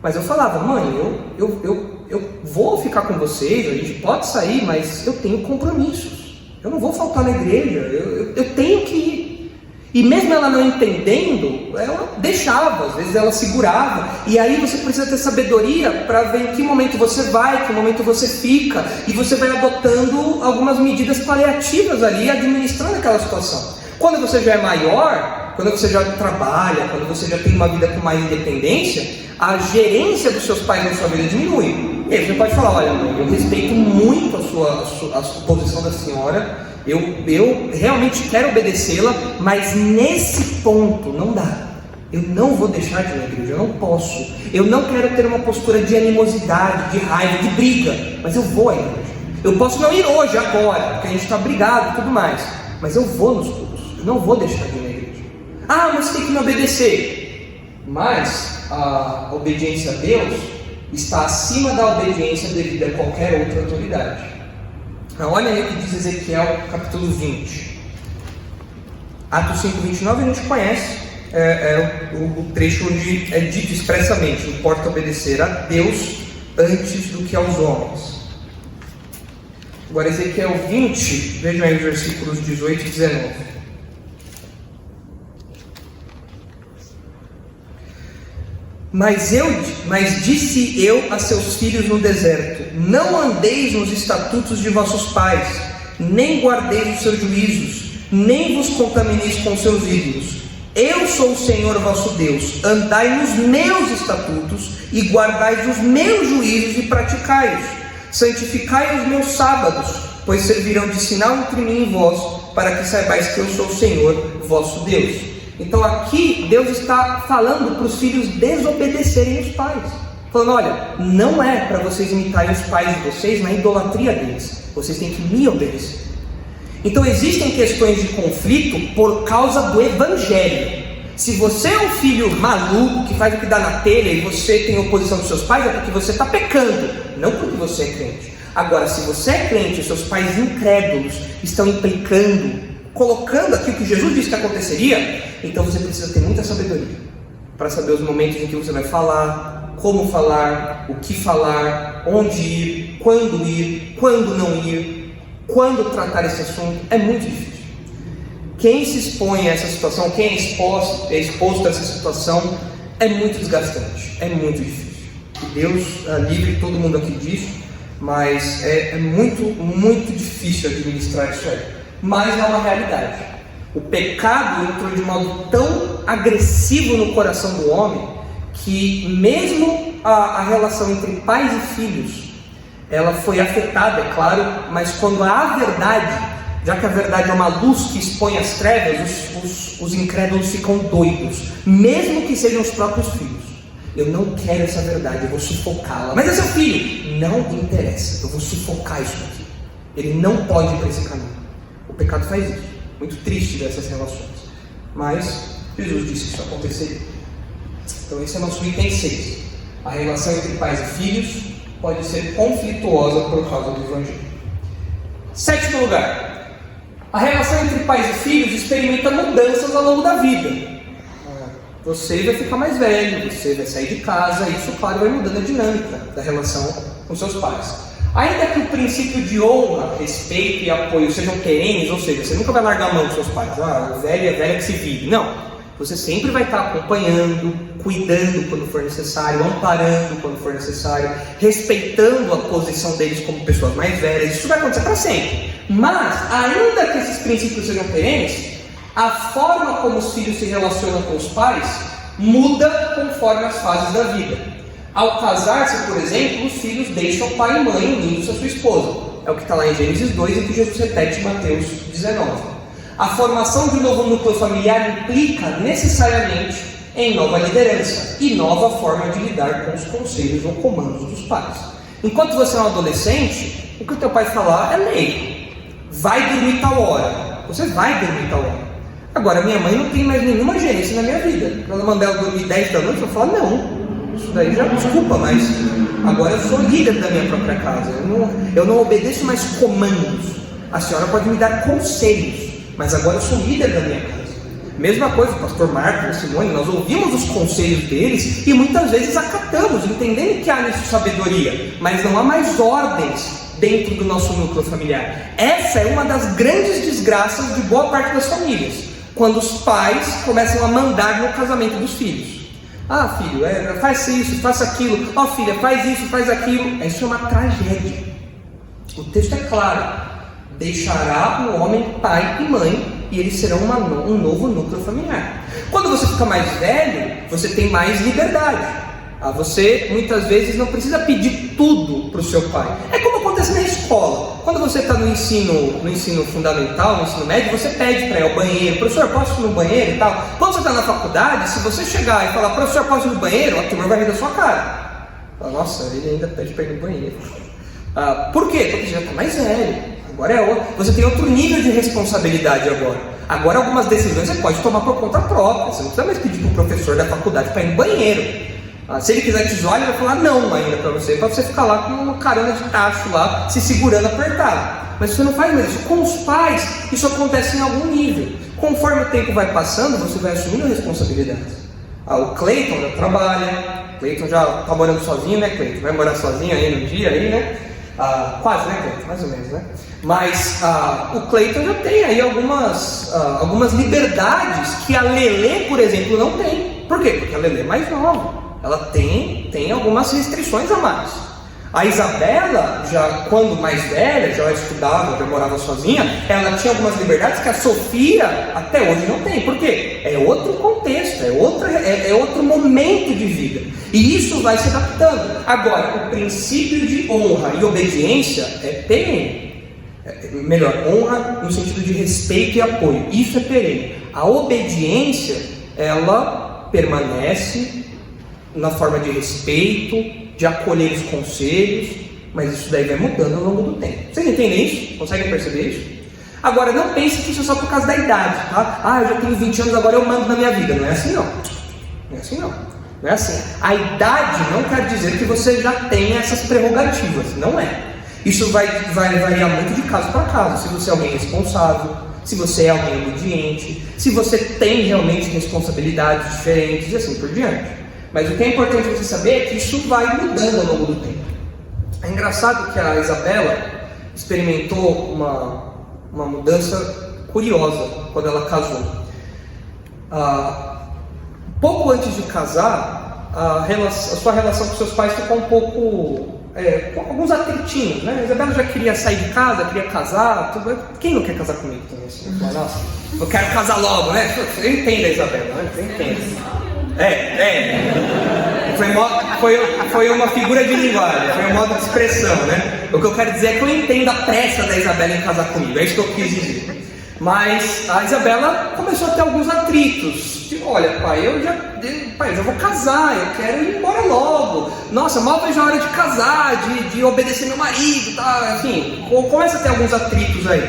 Speaker 1: Mas eu falava, mãe, eu vou ficar com vocês, a gente pode sair, mas eu tenho compromissos. Eu não vou faltar na igreja, eu tenho que ir. E mesmo ela não entendendo, ela deixava, às vezes ela segurava. E aí você precisa ter sabedoria para ver em que momento você vai, que momento você fica. E você vai adotando algumas medidas paliativas ali, administrando aquela situação. Quando você já é maior, quando você já trabalha, quando você já tem uma vida com mais independência, a gerência dos seus pais na sua vida diminui. E aí você pode falar, olha, mãe, eu respeito muito a posição da senhora, eu realmente quero obedecê-la, mas nesse ponto não dá. Eu não vou deixar de ir na igreja, eu não posso. Eu não quero ter uma postura de animosidade, de raiva, de briga, mas eu vou à igreja. Eu posso não ir hoje, agora, porque a gente está brigado e tudo mais, mas eu vou nos cultos, eu não vou deixar de ir na igreja. Mas tem que me obedecer. Mas a obediência a Deus está acima da obediência devida a qualquer outra autoridade. Então, olha aí o que diz Ezequiel capítulo 20. Atos 5:29 a gente conhece, o trecho onde é dito expressamente: importa obedecer a Deus antes do que aos homens. Agora Ezequiel 20, vejam aí os versículos 18 e 19. Mas disse eu a seus filhos no deserto: não andeis nos estatutos de vossos pais, nem guardeis os seus juízos, nem vos contamineis com seus ídolos. Eu sou o Senhor vosso Deus. Andai nos meus estatutos e guardai os meus juízos e praticai-os. Santificai os meus sábados, pois servirão de sinal entre mim e vós, para que saibais que eu sou o Senhor vosso Deus. Então aqui Deus está falando para os filhos desobedecerem os pais, falando: olha, não é para vocês imitarem os pais de vocês na idolatria deles, vocês têm que me obedecer. Então existem questões de conflito por causa do evangelho. Se você é um filho maluco que faz o que dá na telha e você tem oposição dos seus pais, é porque você está pecando, não porque você é crente. Agora, se você é crente e seus pais incrédulos estão implicando, colocando aqui o que Jesus disse que aconteceria, então você precisa ter muita sabedoria para saber os momentos em que você vai falar, como falar, o que falar, onde ir, quando não ir, quando tratar esse assunto. É muito difícil. Quem se expõe a essa situação, quem é exposto a essa situação, é muito desgastante, é muito difícil. Que Deus livre todo mundo aqui disso, mas é muito, muito difícil administrar isso aí. Mas é uma realidade. O pecado entrou de modo tão agressivo no coração do homem que mesmo a relação entre pais e filhos, ela foi afetada, é claro, mas quando há verdade, já que a verdade é uma luz que expõe as trevas, os incrédulos ficam doidos, mesmo que sejam os próprios filhos. Eu não quero essa verdade, eu vou sufocá-la. Mas é seu filho, não me interessa, eu vou sufocar isso aqui. Ele não pode ir para esse caminho. O pecado faz isso. Muito triste dessas relações, mas Jesus disse que isso aconteceria. Então esse é o nosso item 6. A relação entre pais e filhos pode ser conflituosa por causa do evangelho. 7º lugar, a relação entre pais e filhos experimenta mudanças ao longo da vida. Você vai ficar mais velho, você vai sair de casa, isso claro vai mudando a dinâmica da relação com seus pais. Ainda que o princípio de honra, respeito e apoio sejam perenes, ou seja, você nunca vai largar a mão dos seus pais, o velho é velho que se vive. Não, você sempre vai estar acompanhando, cuidando quando for necessário, amparando quando for necessário, respeitando a posição deles como pessoas mais velhas. Isso vai acontecer para sempre. Mas, ainda que esses princípios sejam perenes, a forma como os filhos se relacionam com os pais muda conforme as fases da vida. Ao casar-se, por exemplo, os filhos deixam pai e mãe unidos a sua esposa. É o que está lá em Gênesis 2 e que Jesus repete em Mateus 19. A formação de um novo núcleo familiar implica necessariamente em nova liderança e nova forma de lidar com os conselhos ou comandos dos pais. Enquanto você é um adolescente, o que o teu pai falar é lei. Vai dormir tal hora. Você vai dormir tal hora. Agora, minha mãe não tem mais nenhuma gerência na minha vida. Quando eu mandar ela dormir 10 da noite, eu falo, não. Isso daí já desculpa, mas agora eu sou líder da minha própria casa. Eu não obedeço mais comandos. A senhora pode me dar conselhos, mas agora eu sou líder da minha casa. Mesma coisa, o pastor Marcos e Simone, nós ouvimos os conselhos deles e muitas vezes acatamos, entendendo que há nisso sabedoria, mas não há mais ordens dentro do nosso núcleo familiar. Essa é uma das grandes desgraças de boa parte das famílias, quando os pais começam a mandar no casamento dos filhos. Ah, filho, faz isso, faça aquilo. Ó, filha, faz isso, faz aquilo. Isso é uma tragédia. O texto é claro: deixará o homem pai e mãe e eles serão um novo núcleo familiar. Quando você fica mais velho, você tem mais liberdade. Você muitas vezes não precisa pedir tudo para o seu pai. É como acontece na escola. Quando você está no ensino fundamental, no ensino médio, você pede para ir ao banheiro. Professor, posso ir no banheiro e tal? Quando você está na faculdade, se você chegar e falar, professor, posso ir no banheiro? A turma vai rir da sua cara. Fala, nossa, ele ainda pede para ir no banheiro. Por quê? Porque você já está mais velho. Agora você tem outro nível de responsabilidade agora. Agora algumas decisões você pode tomar por conta própria. Você não precisa mais pedir para o professor da faculdade para ir no banheiro. Se ele quiser te zoar, ele vai falar não ainda para você ficar lá com uma carona de tacho lá, se segurando apertado. Mas você não faz mais isso. Com os pais, isso acontece em algum nível. Conforme o tempo vai passando, você vai assumindo responsabilidades. O Cleiton já trabalha, Cleiton já está morando sozinho, né, Cleiton? Vai morar sozinho aí no dia, aí, né? Quase, né, Cleiton? Mais ou menos, né? Mas o Cleiton já tem aí algumas liberdades que a Lelê, por exemplo, não tem. Por quê? Porque a Lelê é mais nova. Ela tem algumas restrições a mais. A Isabela, já quando mais velha, já estudava, já morava sozinha, ela tinha algumas liberdades que a Sofia até hoje não tem. Por quê? É outro contexto, é outro momento de vida. E isso vai se adaptando. Agora, o princípio de honra e obediência é perene. Melhor, honra no sentido de respeito e apoio. Isso é perene. A obediência, ela permanece na forma de respeito, de acolher os conselhos, mas isso daí vai mudando ao longo do tempo. Vocês entendem isso? Conseguem perceber isso? Agora, não pense que isso é só por causa da idade, tá? Eu já tenho 20 anos, agora eu mando na minha vida. Não é assim não. Não é assim não. Não é assim. A idade não quer dizer que você já tenha essas prerrogativas. Não é. Isso vai variar muito de caso para caso. Se você é alguém responsável, se você é alguém obediente, se você tem realmente responsabilidades diferentes e assim por diante. Mas o que é importante você saber é que isso vai mudando ao longo do tempo. É engraçado que a Isabela experimentou uma mudança curiosa quando ela casou. Pouco antes de casar, a sua relação com seus pais ficou um pouco... com alguns atritinhos, né? A Isabela já queria sair de casa, queria casar, tudo. Quem não quer casar comigo também? Assim? Nossa, eu quero casar logo, né? Eu entendo a Isabela, né? Eu entendo. Foi uma figura de linguagem, foi um modo de expressão, né? O que eu quero dizer é que eu entendo a pressa da Isabela em casar comigo, é isso que eu quis dizer. Mas a Isabela começou a ter alguns atritos. Tipo, olha, pai, eu já vou casar, eu quero ir embora logo. Nossa, mal vejo a hora de casar, de obedecer meu marido, tá? Enfim, começa a ter alguns atritos aí.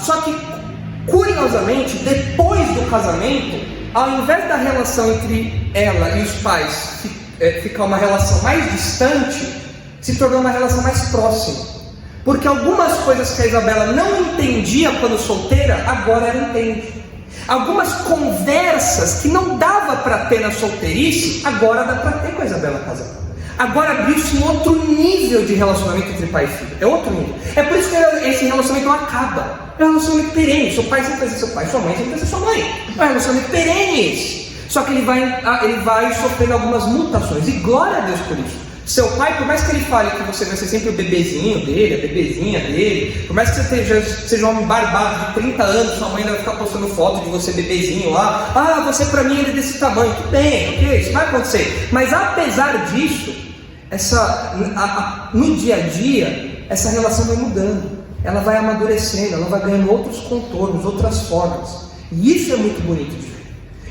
Speaker 1: Só que, curiosamente, depois do casamento, ao invés da relação entre ela e os pais ficar uma relação mais distante, se tornou uma relação mais próxima. Porque algumas coisas que a Isabela não entendia quando solteira, agora ela entende. Algumas conversas que não dava para ter na solteirice, agora dá para ter com a Isabela casada. Agora abriu-se um outro nível de relacionamento entre pai e filho. É outro nível. É por isso que esse relacionamento não acaba. É um relacionamento perene. Seu pai sempre vai ser seu pai, sua mãe sempre vai ser sua mãe. É um relacionamento perene esse. Só que ele vai sofrendo algumas mutações. E glória a Deus por isso. Seu pai, por mais que ele fale que você vai ser sempre o bebezinho dele, a bebezinha dele, por mais que você seja um homem barbado de 30 anos, sua mãe vai ficar postando foto de você bebezinho lá, você pra mim ele é desse tamanho, tudo bem, ok, isso vai acontecer. Mas apesar disso, no dia a dia, essa relação vai mudando, ela vai amadurecendo, ela vai ganhando outros contornos, outras formas. E isso é muito bonito de ver.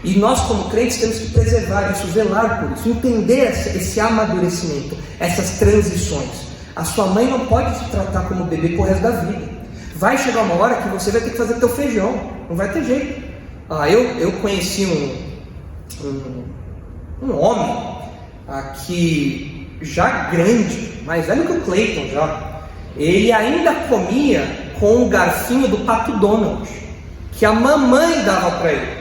Speaker 1: E nós como crentes temos que preservar isso, velar por isso, entender esse amadurecimento, essas transições. A sua mãe não pode te tratar como bebê pro resto da vida. Vai chegar uma hora que você vai ter que fazer teu feijão, não vai ter jeito. Eu conheci um homem que já grande, mais velho que o Cleiton já, ele ainda comia com o garfinho do Pato Donald, que a mamãe dava para ele.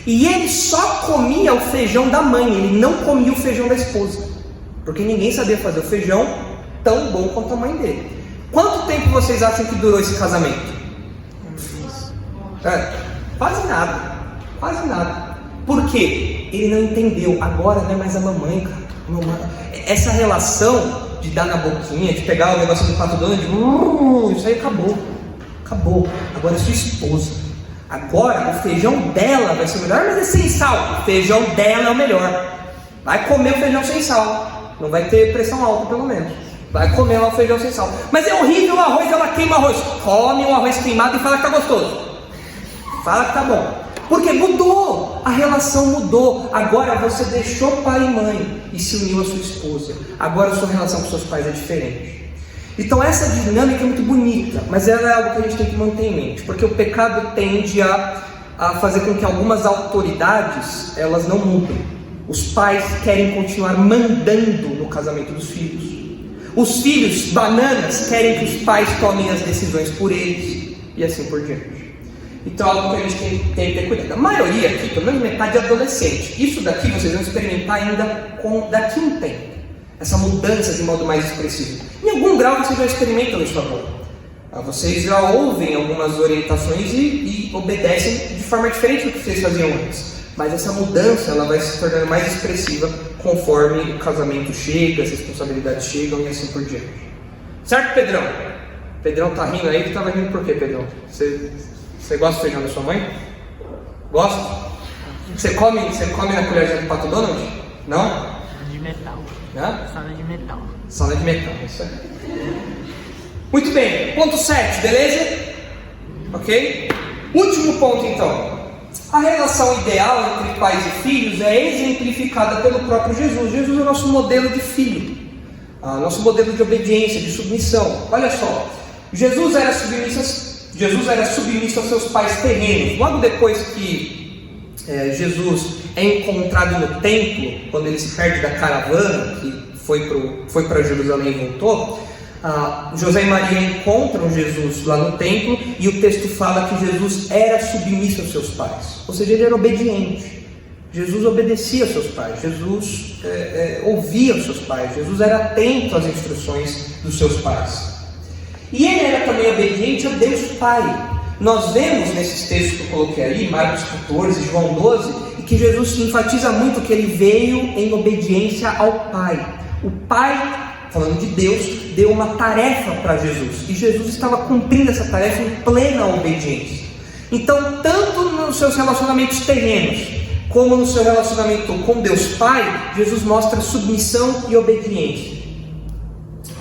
Speaker 1: E ele só comia o feijão da mãe, ele não comia o feijão da esposa, porque ninguém sabia fazer o feijão tão bom quanto a mãe dele. Quanto tempo vocês acham que durou esse casamento? Quase nada. Por quê? Ele não entendeu. Agora não é mais a mamãe, cara. Essa relação de dar na boquinha, de pegar o negócio do Pato Donald, isso aí acabou. Agora é sua esposa. Agora o feijão dela vai ser o melhor, mas é sem sal. O feijão dela é o melhor. Vai comer o feijão sem sal. Não vai ter pressão alta, pelo menos. Vai comer lá o feijão sem sal. Mas é horrível o arroz, ela queima o arroz. Come um arroz queimado e fala que tá gostoso. Fala que tá bom. Porque mudou. A relação mudou. Agora você deixou pai e mãe e se uniu à sua esposa. Agora a sua relação com seus pais é diferente. Então essa dinâmica é muito bonita, mas ela é algo que a gente tem que manter em mente, porque o pecado tende a fazer com que algumas autoridades, elas não mudem, Os pais querem continuar mandando no casamento dos filhos. Os filhos, bananas, querem que os pais tomem as decisões por eles. E assim por diante. Então é algo que a gente tem que ter cuidado. A maioria aqui, pelo menos metade, é adolescente. Isso daqui vocês vão experimentar ainda daqui a um tempo. Essa mudança de modo mais expressivo. Em algum grau vocês já experimentam isso agora. Vocês já ouvem algumas orientações e obedecem de forma diferente do que vocês faziam antes. Mas essa mudança ela vai se tornando mais expressiva conforme o casamento chega, as responsabilidades chegam e assim por diante. Certo, Pedrão? Pedrão tá rindo aí, que tava rindo por quê, Pedrão? Você gosta de feijão da sua mãe? Gosta? Você come na colherzinha do Pato Donald? Não?
Speaker 2: De metal.
Speaker 1: Hã?
Speaker 2: Sala de metal.
Speaker 1: Sala de metal, isso aí. Muito bem, ponto 7, beleza? Ok? Último ponto então. A relação ideal entre pais e filhos é exemplificada pelo próprio Jesus. Jesus é o nosso modelo de filho, nosso modelo de obediência, de submissão. Olha só, Jesus era submisso aos seus pais terrenos. Logo depois que Jesus é encontrado no templo, quando ele se perde da caravana, que foi para Jerusalém e voltou, José e Maria encontram Jesus lá no templo e o texto fala que Jesus era submisso aos seus pais, ou seja, ele era obediente. Jesus obedecia aos seus pais, Jesus ouvia os seus pais, Jesus era atento às instruções dos seus pais. E ele era também obediente a Deus Pai. Nós vemos nesses textos que eu coloquei aí, Marcos 14, João 12, e que Jesus enfatiza muito que ele veio em obediência ao Pai. O Pai, falando de Deus, deu uma tarefa para Jesus, e Jesus estava cumprindo essa tarefa em plena obediência. Então, tanto nos seus relacionamentos terrenos, como no seu relacionamento com Deus Pai, Jesus mostra submissão e obediência.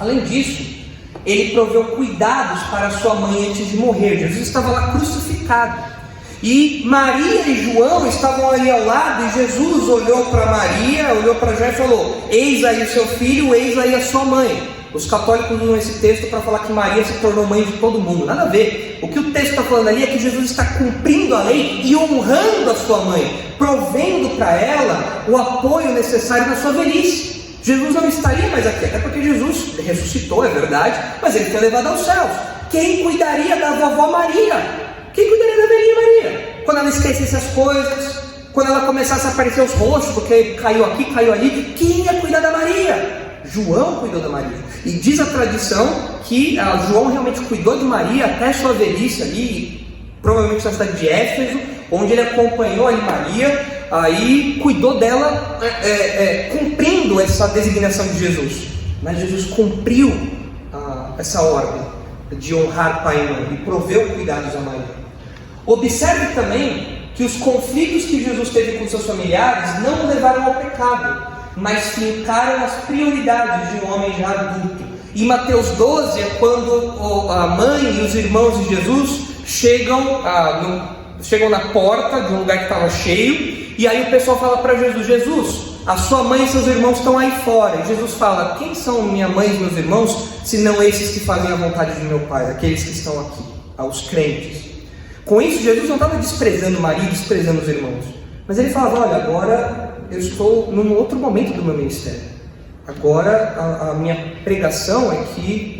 Speaker 1: Além disso, ele proveu cuidados para sua mãe antes de morrer. Jesus estava lá crucificado, e Maria e João estavam ali ao lado, e Jesus olhou para Maria, olhou para João e falou: eis aí o seu filho, eis aí a sua mãe. Os católicos usam esse texto para falar que Maria se tornou mãe de todo mundo. Nada a ver. O que o texto está falando ali é que Jesus está cumprindo a lei e honrando a sua mãe, provendo para ela o apoio necessário na sua velhice. Jesus não estaria mais aqui, até porque Jesus ressuscitou, é verdade, mas ele foi levado aos céus. Quem cuidaria da vovó Maria? Quem cuidaria da velhinha Maria? Quando ela esquecesse as coisas, quando ela começasse a aparecer os rostos, porque caiu aqui, caiu ali, quem ia cuidar da Maria? João cuidou da Maria. E diz a tradição que João realmente cuidou de Maria até sua velhice ali, provavelmente na cidade de Éfeso, onde ele acompanhou ali Maria, aí cuidou dela, cumprindo essa designação de Jesus. Mas Jesus cumpriu essa ordem de honrar pai e mãe e proveu cuidados a Maria. Observe também que os conflitos que Jesus teve com seus familiares não o levaram ao pecado, mas fincaram as prioridades de um homem já adulto. Em Mateus 12 é quando a mãe e os irmãos de Jesus chegam na porta de um lugar que estava cheio, e aí o pessoal fala para Jesus: Jesus, a sua mãe e seus irmãos estão aí fora. E Jesus fala: quem são minha mãe e meus irmãos, senão esses que fazem a vontade de meu Pai, aqueles que estão aqui, aos crentes. Com isso, Jesus não estava desprezando Maria, desprezando os irmãos, mas ele falava: olha, agora eu estou num outro momento do meu ministério. Agora a minha pregação é que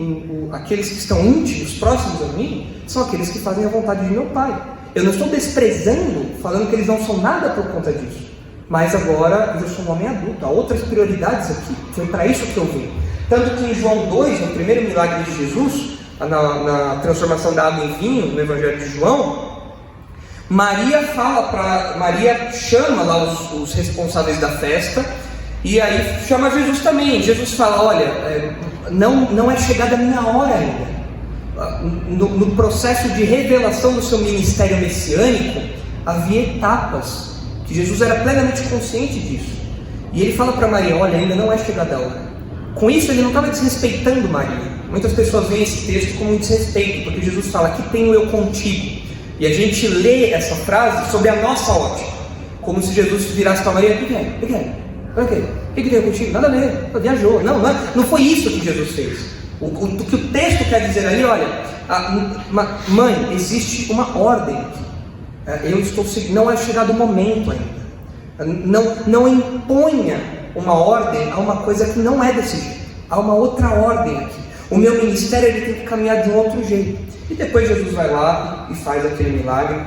Speaker 1: aqueles que estão íntimos, próximos a mim, são aqueles que fazem a vontade de meu Pai. Eu não estou desprezando, falando que eles não são nada por conta disso, mas agora eu sou um homem adulto, há outras prioridades aqui, foi para isso que eu vim. Tanto que em João 2, no primeiro milagre de Jesus, na transformação da água em vinho, no Evangelho de João, Maria chama lá os responsáveis da festa, e aí chama Jesus também. Jesus fala: olha, não é chegada a minha hora ainda. No processo de revelação do seu ministério messiânico, havia etapas que Jesus era plenamente consciente disso, e ele fala para Maria: olha, ainda não é chegada a hora. Com isso ele não estava desrespeitando Maria. Muitas pessoas veem esse texto como um desrespeito, porque Jesus fala: aqui tenho eu contigo. E a gente lê essa frase sobre a nossa ótica, como se Jesus virasse para Maria: o que é? O que tem contigo? Nada a ver, viajou. Não foi isso que Jesus fez. O que o texto quer dizer ali: olha, mãe, existe uma ordem aqui. Eu estou seguindo, não é chegado o momento ainda. Não imponha uma ordem a uma coisa que não é desse jeito. Há uma outra ordem aqui. O meu ministério ele tem que caminhar de um outro jeito. E depois Jesus vai lá e faz aquele milagre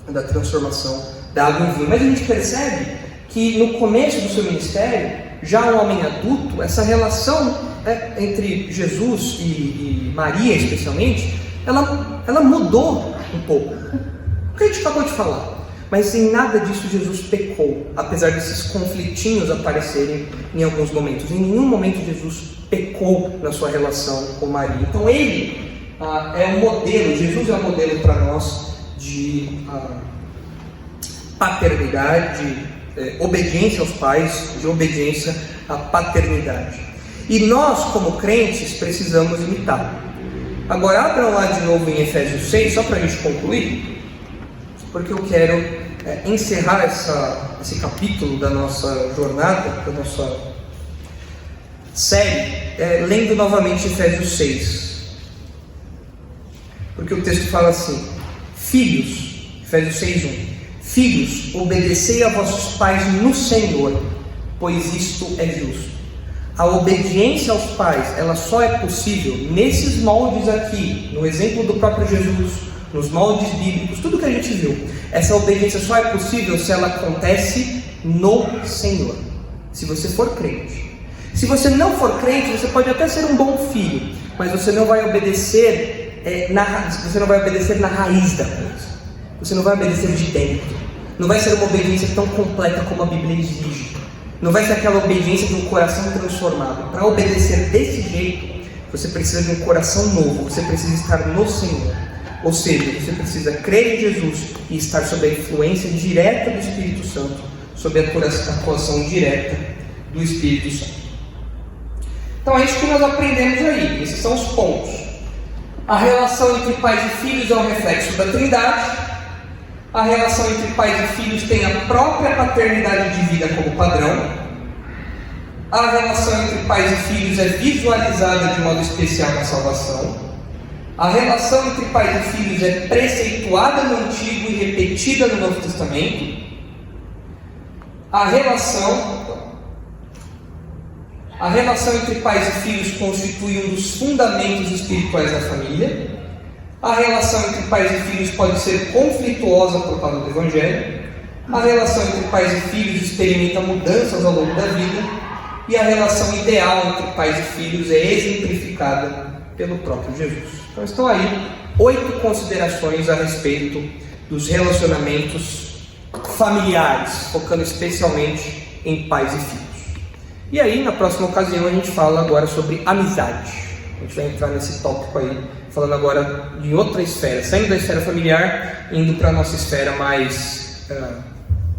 Speaker 1: da transformação da água em vinho. Mas a gente percebe que no começo do seu ministério, já um homem adulto, essa relação entre Jesus e Maria especialmente, ela mudou um pouco. O que a gente acabou de falar. Mas em nada disso Jesus pecou, apesar desses conflitinhos aparecerem em alguns momentos. Em nenhum momento Jesus pecou na sua relação com Maria. Então ele é um modelo, Jesus é um modelo para nós de paternidade, de obediência aos pais, de obediência à paternidade. E nós, como crentes, precisamos imitar. Agora abram lá de novo em Efésios 6, só para a gente concluir, porque eu quero encerrar esse capítulo da nossa jornada, da nossa série, lendo novamente Efésios 6. Porque o texto fala assim: filhos, Efésios 6:1, filhos, obedecei a vossos pais no Senhor, pois isto é justo. A obediência aos pais, ela só é possível nesses moldes aqui, no exemplo do próprio Jesus, nos moldes bíblicos, tudo que a gente viu. Essa obediência só é possível se ela acontece no Senhor, se você for crente. Se você não for crente, você pode até ser um bom filho, mas você não vai obedecer na raiz da coisa. Você não vai obedecer de dentro. Não vai ser uma obediência tão completa como a Bíblia exige. Não vai ser aquela obediência de um coração transformado. Para obedecer desse jeito, você precisa de um coração novo. Você precisa estar no Senhor. Ou seja, você precisa crer em Jesus e estar sob a influência direta do Espírito Santo, sob a atuação direta do Espírito Santo. Então é isso que nós aprendemos aí. Esses são os pontos. A relação entre pais e filhos é um reflexo da Trindade. A relação entre pais e filhos tem a própria paternidade divina como padrão. A relação entre pais e filhos é visualizada de modo especial na salvação. A relação entre pais e filhos é preceituada no Antigo e repetida no Novo Testamento. A relação entre pais e filhos constitui um dos fundamentos espirituais da família. A relação entre pais e filhos pode ser conflituosa por causa do Evangelho. A relação entre pais e filhos experimenta mudanças ao longo da vida. E a relação ideal entre pais e filhos é exemplificada pelo próprio Jesus. Então estão aí 8 considerações a respeito dos relacionamentos familiares, focando especialmente em pais e filhos. E aí, na próxima ocasião, a gente fala agora sobre amizade. A gente vai entrar nesse tópico aí, falando agora de outra esfera, saindo da esfera familiar, indo para a nossa esfera mais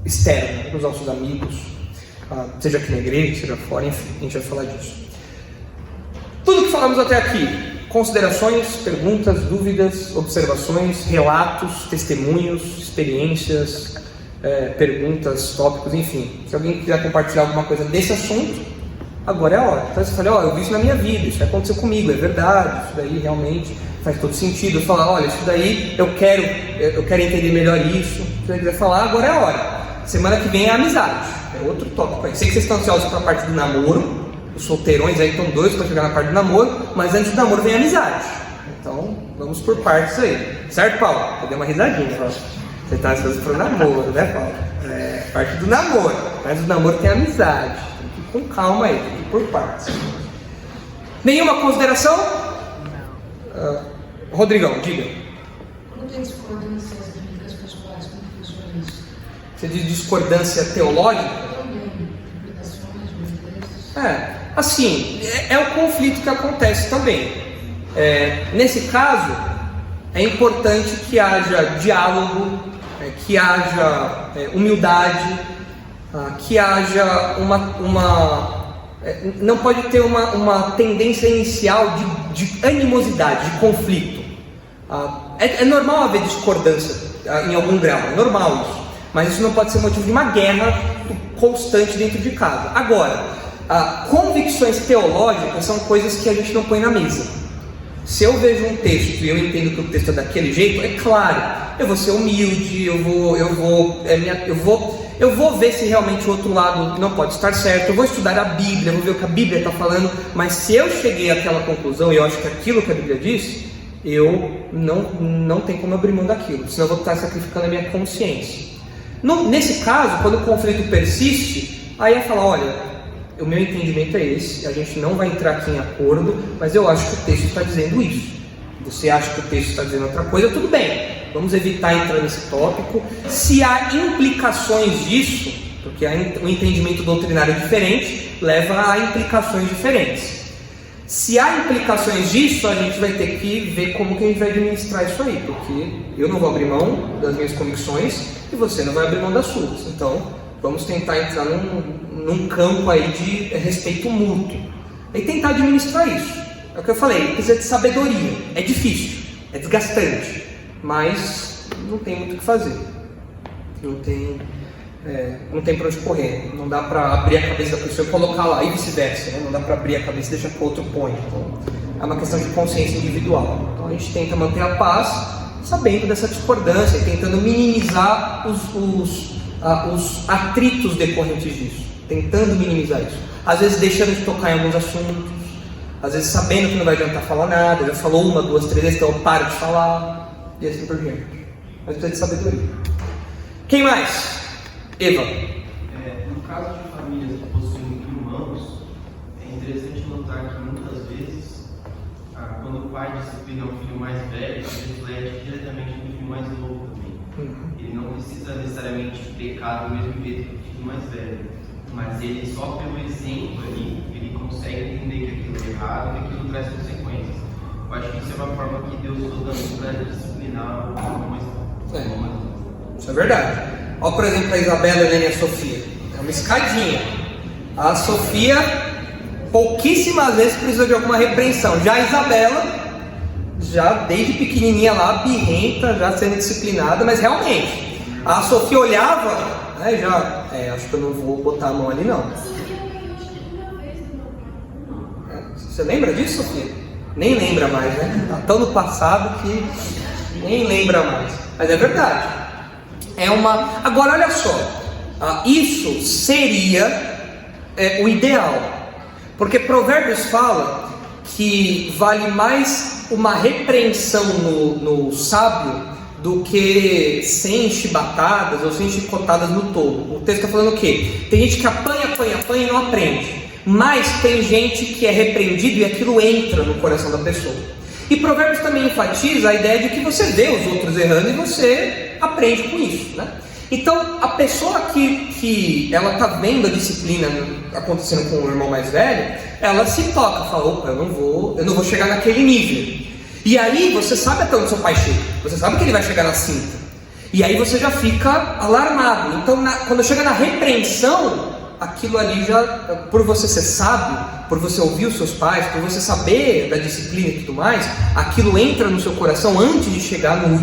Speaker 1: externa, para os nossos amigos, seja aqui na igreja, seja fora, enfim, a gente vai falar disso. Tudo que falamos até aqui, considerações, perguntas, dúvidas, observações, relatos, testemunhos, experiências, perguntas, tópicos, enfim. Se alguém quiser compartilhar alguma coisa desse assunto, agora é a hora. Então você fala, eu vi isso na minha vida, isso aconteceu comigo, é verdade, isso daí realmente faz todo sentido. Eu falo, olha, isso daí eu quero entender melhor isso. Se você quiser falar, agora é a hora. Semana que vem é a amizade, é outro tópico aí. Sei que vocês estão ansiosos para a parte do namoro, os solteirões aí estão doidos para chegar na parte do namoro, mas antes do namoro vem a amizade. Então vamos por partes aí, certo, Paulo? Eu dei uma risadinha, Paulo. Você está ansioso para o namoro, né, Paulo? Parte do namoro, antes do namoro tem a amizade. Com calma aí, tem que ir por partes. Nenhuma consideração? Não. Rodrigão, diga.
Speaker 2: Não tem discordâncias bíblicas com os pais, como funciona isso?
Speaker 1: Você diz discordância teológica?
Speaker 2: Também, interpretações, textos.
Speaker 1: Assim, é o conflito que acontece também. Nesse caso, é importante que haja diálogo, que haja humildade, que haja não pode ter uma tendência inicial de animosidade, de conflito. É normal haver discordância em algum grau, é normal isso, mas isso não pode ser motivo de uma guerra constante dentro de casa. Agora, convicções teológicas são coisas que a gente não põe na mesa. Se eu vejo um texto e eu entendo que o texto é daquele jeito, é claro, eu vou ser humilde, eu vou eu vou ver se realmente o outro lado não pode estar certo, eu vou estudar a Bíblia, vou ver o que a Bíblia está falando, mas se eu cheguei àquela conclusão e eu acho que aquilo que a Bíblia diz, eu não tenho como abrir mão daquilo, senão eu vou estar sacrificando a minha consciência. Nesse caso, quando o conflito persiste, aí é falar, olha, o meu entendimento é esse, a gente não vai entrar aqui em acordo, mas eu acho que o texto está dizendo isso. Você acha que o texto está dizendo outra coisa, tudo bem, vamos evitar entrar nesse tópico. Se há implicações disso, porque o entendimento doutrinário é diferente, leva a implicações diferentes. Se há implicações disso, a gente vai ter que ver como que a gente vai administrar isso aí, porque eu não vou abrir mão das minhas convicções e você não vai abrir mão das suas. Então, vamos tentar entrar num campo aí de respeito mútuo e tentar administrar isso. É o que eu falei, precisa de sabedoria, é difícil, é desgastante, mas não tem muito o que fazer, não tem para onde correr, não dá para abrir a cabeça da pessoa e colocar lá, e vice-versa, né? Não dá para abrir a cabeça e deixar que o outro põe, então é uma questão de consciência individual. Então a gente tenta manter a paz, sabendo dessa discordância, e tentando minimizar os atritos decorrentes disso, tentando minimizar isso, às vezes deixando de tocar em alguns assuntos, às vezes sabendo que não vai adiantar falar nada, já falou 1, 2, 3 vezes, então para de falar, e assim por diante. Mas precisa de sabedoria. Quem mais? Eva.
Speaker 3: No caso de famílias que possuem irmãos, é interessante notar que muitas vezes, quando o pai disciplina o filho mais velho, ele reflete diretamente no filho mais novo também. Ele não precisa necessariamente pecar do mesmo jeito que o filho mais velho, mas ele só pelo exemplo ali, ele consegue entender que aquilo é errado e que aquilo traz consequências. Eu acho que isso é uma forma que Deus usa também para disciplinar o filho mais novo.
Speaker 1: Isso é verdade. Olha, por exemplo, a Isabela, a Helena e a Sofia. É uma escadinha. A Sofia pouquíssimas vezes precisou de alguma repreensão. Já a Isabela, já desde pequenininha lá, birrenta, já sendo disciplinada, mas realmente, a Sofia olhava, acho que eu não vou botar a mão ali não. Você lembra disso, Sofia? Nem lembra mais, né? Tá tão no passado que nem lembra mais. Mas é verdade. Agora olha só, isso seria o ideal, porque Provérbios fala que vale mais uma repreensão no sábio do que 100 chibatadas ou 100 chicotadas no tolo. O texto está falando o quê? Tem gente que apanha e não aprende, mas tem gente que é repreendido e aquilo entra no coração da pessoa. E Provérbios também enfatiza a ideia de que você vê os outros errando e você aprende com isso, né? Então, a pessoa que ela está vendo a disciplina acontecendo com o irmão mais velho, ela se toca, fala, opa, eu não vou chegar naquele nível. E aí, você sabe até onde seu pai chega, você sabe que ele vai chegar na cinta. E aí você já fica alarmado. Então, quando chega na repreensão, aquilo ali já, por você ser sábio, por você ouvir os seus pais, por você saber da disciplina e tudo mais, aquilo entra no seu coração antes de chegar no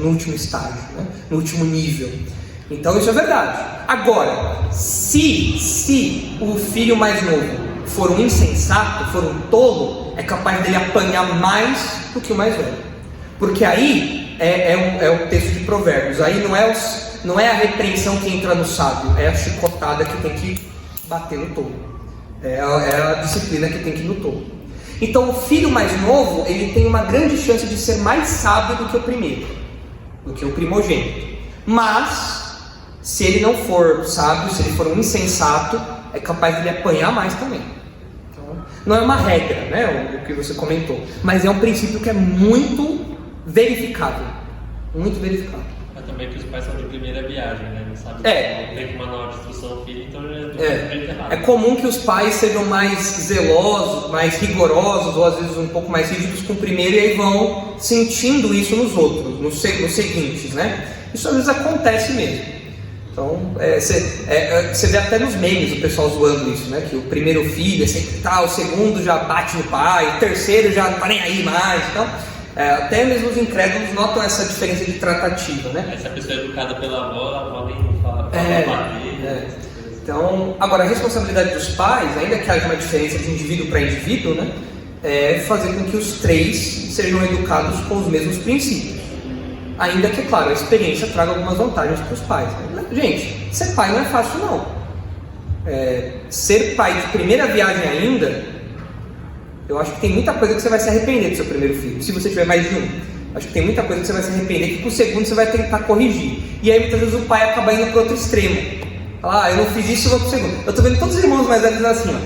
Speaker 1: último estágio, né? No último nível. Então isso é verdade. Agora, se o filho mais novo for um insensato, for um tolo, é capaz dele apanhar mais do que o mais velho. Porque aí é o texto de Provérbios, aí não é a repreensão que entra no sábio, é a chicotada que tem que bater no tolo, é a disciplina que tem que ir no tolo. Então o filho mais novo, ele tem uma grande chance de ser mais sábio do que o primeiro, do que o primogênito. Mas se ele não for sábio, se ele for um insensato, é capaz de ele apanhar mais também. Então, não é uma regra, né, o que você comentou, mas é um princípio que é muito verificável, muito verificável.
Speaker 4: Mas também que os pais são de primeira viagem, né? Não sabe não tem que mandar uma instrução ao filho, então já é errado.
Speaker 1: É comum que os pais sejam mais zelosos, mais rigorosos, ou às vezes um pouco mais rígidos com o primeiro, e aí vão sentindo isso nos outros, nos seguintes, né? Isso às vezes acontece mesmo. Então, você vê até nos memes o pessoal zoando isso, né? Que o primeiro filho é sempre tal, o segundo já bate no pai, o terceiro já não tá nem aí mais. Então, até mesmo os incrédulos notam essa diferença de tratativa, né?
Speaker 4: Essa pessoa é educada pela avó, a avó nem fala bater.
Speaker 1: Então, agora a responsabilidade dos pais, ainda que haja uma diferença de indivíduo para indivíduo, né? É fazer com que os três sejam educados com os mesmos princípios. ainda que, claro, a experiência traga algumas vantagens para os pais. Gente, ser pai não é fácil não. Ser pai de primeira viagem ainda, eu acho que tem muita coisa que você vai se arrepender do seu primeiro filho, se você tiver mais de um. Acho que tem muita coisa que você vai se arrepender, que pro segundo você vai tentar corrigir. E aí muitas vezes o pai acaba indo pro outro extremo. Fala, eu não fiz isso, eu vou pro segundo. Eu tô vendo todos os irmãos mais velhos assim, ó.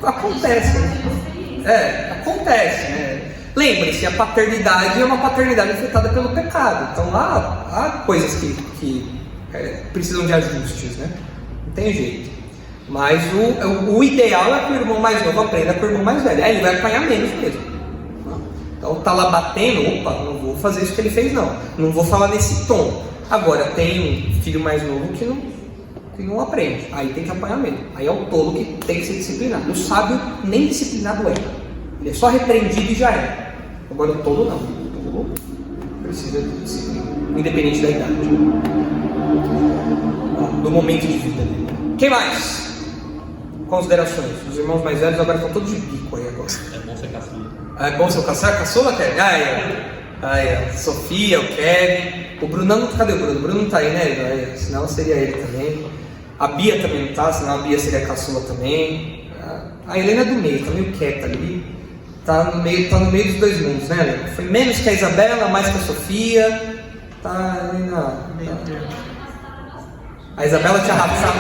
Speaker 1: Acontece, né? Acontece, né? Lembre-se, a paternidade é uma paternidade afetada pelo pecado. Então há coisas que precisam de ajustes, né? Não tem jeito. Mas o ideal é que o irmão mais novo aprenda com o irmão mais velho. Aí ele vai apanhar menos mesmo. Então tá lá batendo, opa, não vou fazer isso que ele fez não. Não vou falar nesse tom. Agora tem filho mais novo que não aprende. Aí tem que apanhar mesmo. Aí é o tolo que tem que ser disciplinado. O sábio nem disciplinado é. Ele é só repreendido e já é. Agora o tolo não. O tolo precisa de disciplina, independente da idade. Do momento de vida dele. Quem mais? Considerações. Os irmãos mais velhos agora estão todos de bico aí agora.
Speaker 4: É bom ser caçula.
Speaker 1: É bom ser caçula, Kevin? Sofia, o Kevin. O Brunão, cadê o Bruno? O Bruno não tá aí, né? Senão seria ele também. A Bia também não tá, senão a Bia seria caçula também. A Helena é do meio, tá meio quieta ali. Tá no meio dos dois mundos, né, Helena? Foi menos que a Isabela, mais que a Sofia. Tá ali na. A Isabela tinha rapado.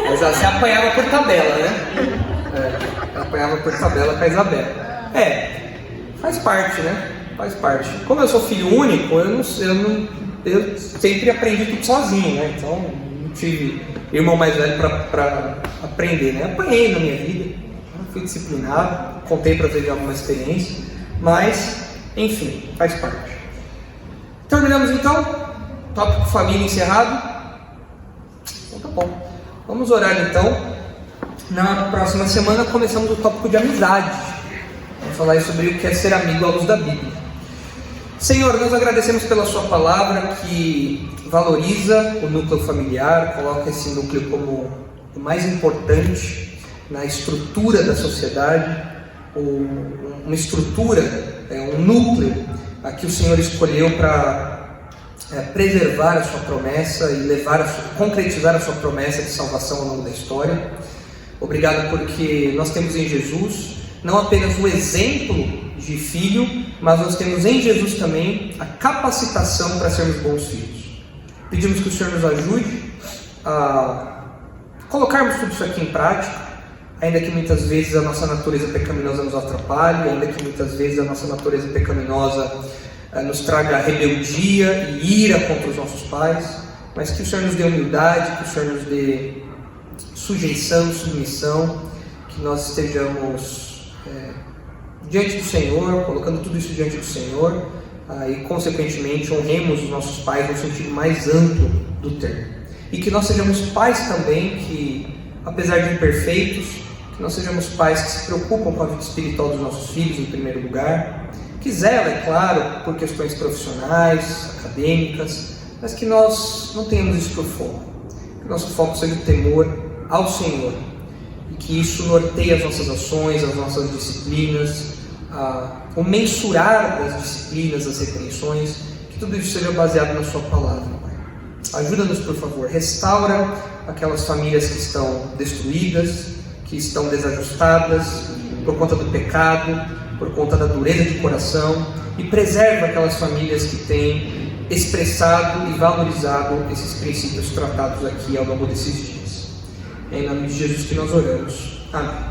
Speaker 1: Mas você apanhava por tabela, né? Apanhava por tabela com a Isabela. Faz parte, né? Faz parte. Como eu sou filho único, eu sempre aprendi tudo sozinho, né? Então não tive irmão mais velho para aprender, né? Apanhei na minha vida, fui disciplinado, contei para ver de alguma experiência, mas enfim, faz parte. Terminamos então, tópico família encerrado. Então tá bom. Vamos orar então. Na próxima semana começamos o tópico de amizade. Vamos falar sobre o que é ser amigo à luz da Bíblia. Senhor, nós agradecemos pela sua palavra que valoriza o núcleo familiar, coloca esse núcleo como o mais importante na estrutura da sociedade, uma estrutura, um núcleo que o Senhor escolheu para preservar a sua promessa e concretizar a sua promessa de salvação ao longo da história. Obrigado porque nós temos em Jesus não apenas o exemplo de filho, mas nós temos em Jesus também a capacitação para sermos bons filhos. Pedimos que o Senhor nos ajude a colocarmos tudo isso aqui em prática, ainda que muitas vezes a nossa natureza pecaminosa nos atrapalhe, ainda que muitas vezes a nossa natureza pecaminosa nos traga rebeldia e ira contra os nossos pais, mas que o Senhor nos dê humildade, que o Senhor nos dê sujeição, submissão, que nós estejamos diante do Senhor, colocando tudo isso diante do Senhor, e consequentemente honremos os nossos pais no sentido mais amplo do termo. E que nós sejamos pais também que, apesar de imperfeitos, que nós sejamos pais que se preocupam com a vida espiritual dos nossos filhos em primeiro lugar, que zelam, é claro, por questões profissionais, acadêmicas, mas que nós não tenhamos isso por foco. Que nosso foco seja o temor ao Senhor e que isso norteie as nossas ações, as nossas disciplinas, o mensurar das disciplinas, das repreensões, que tudo isso seja baseado na sua palavra, Pai. Ajuda-nos, por favor, restaura aquelas famílias que estão destruídas, que estão desajustadas por conta do pecado, por conta da dureza de coração, e preserva aquelas famílias que têm expressado e valorizado esses princípios tratados aqui ao longo desses dias. É em nome de Jesus que nós oramos. Amém.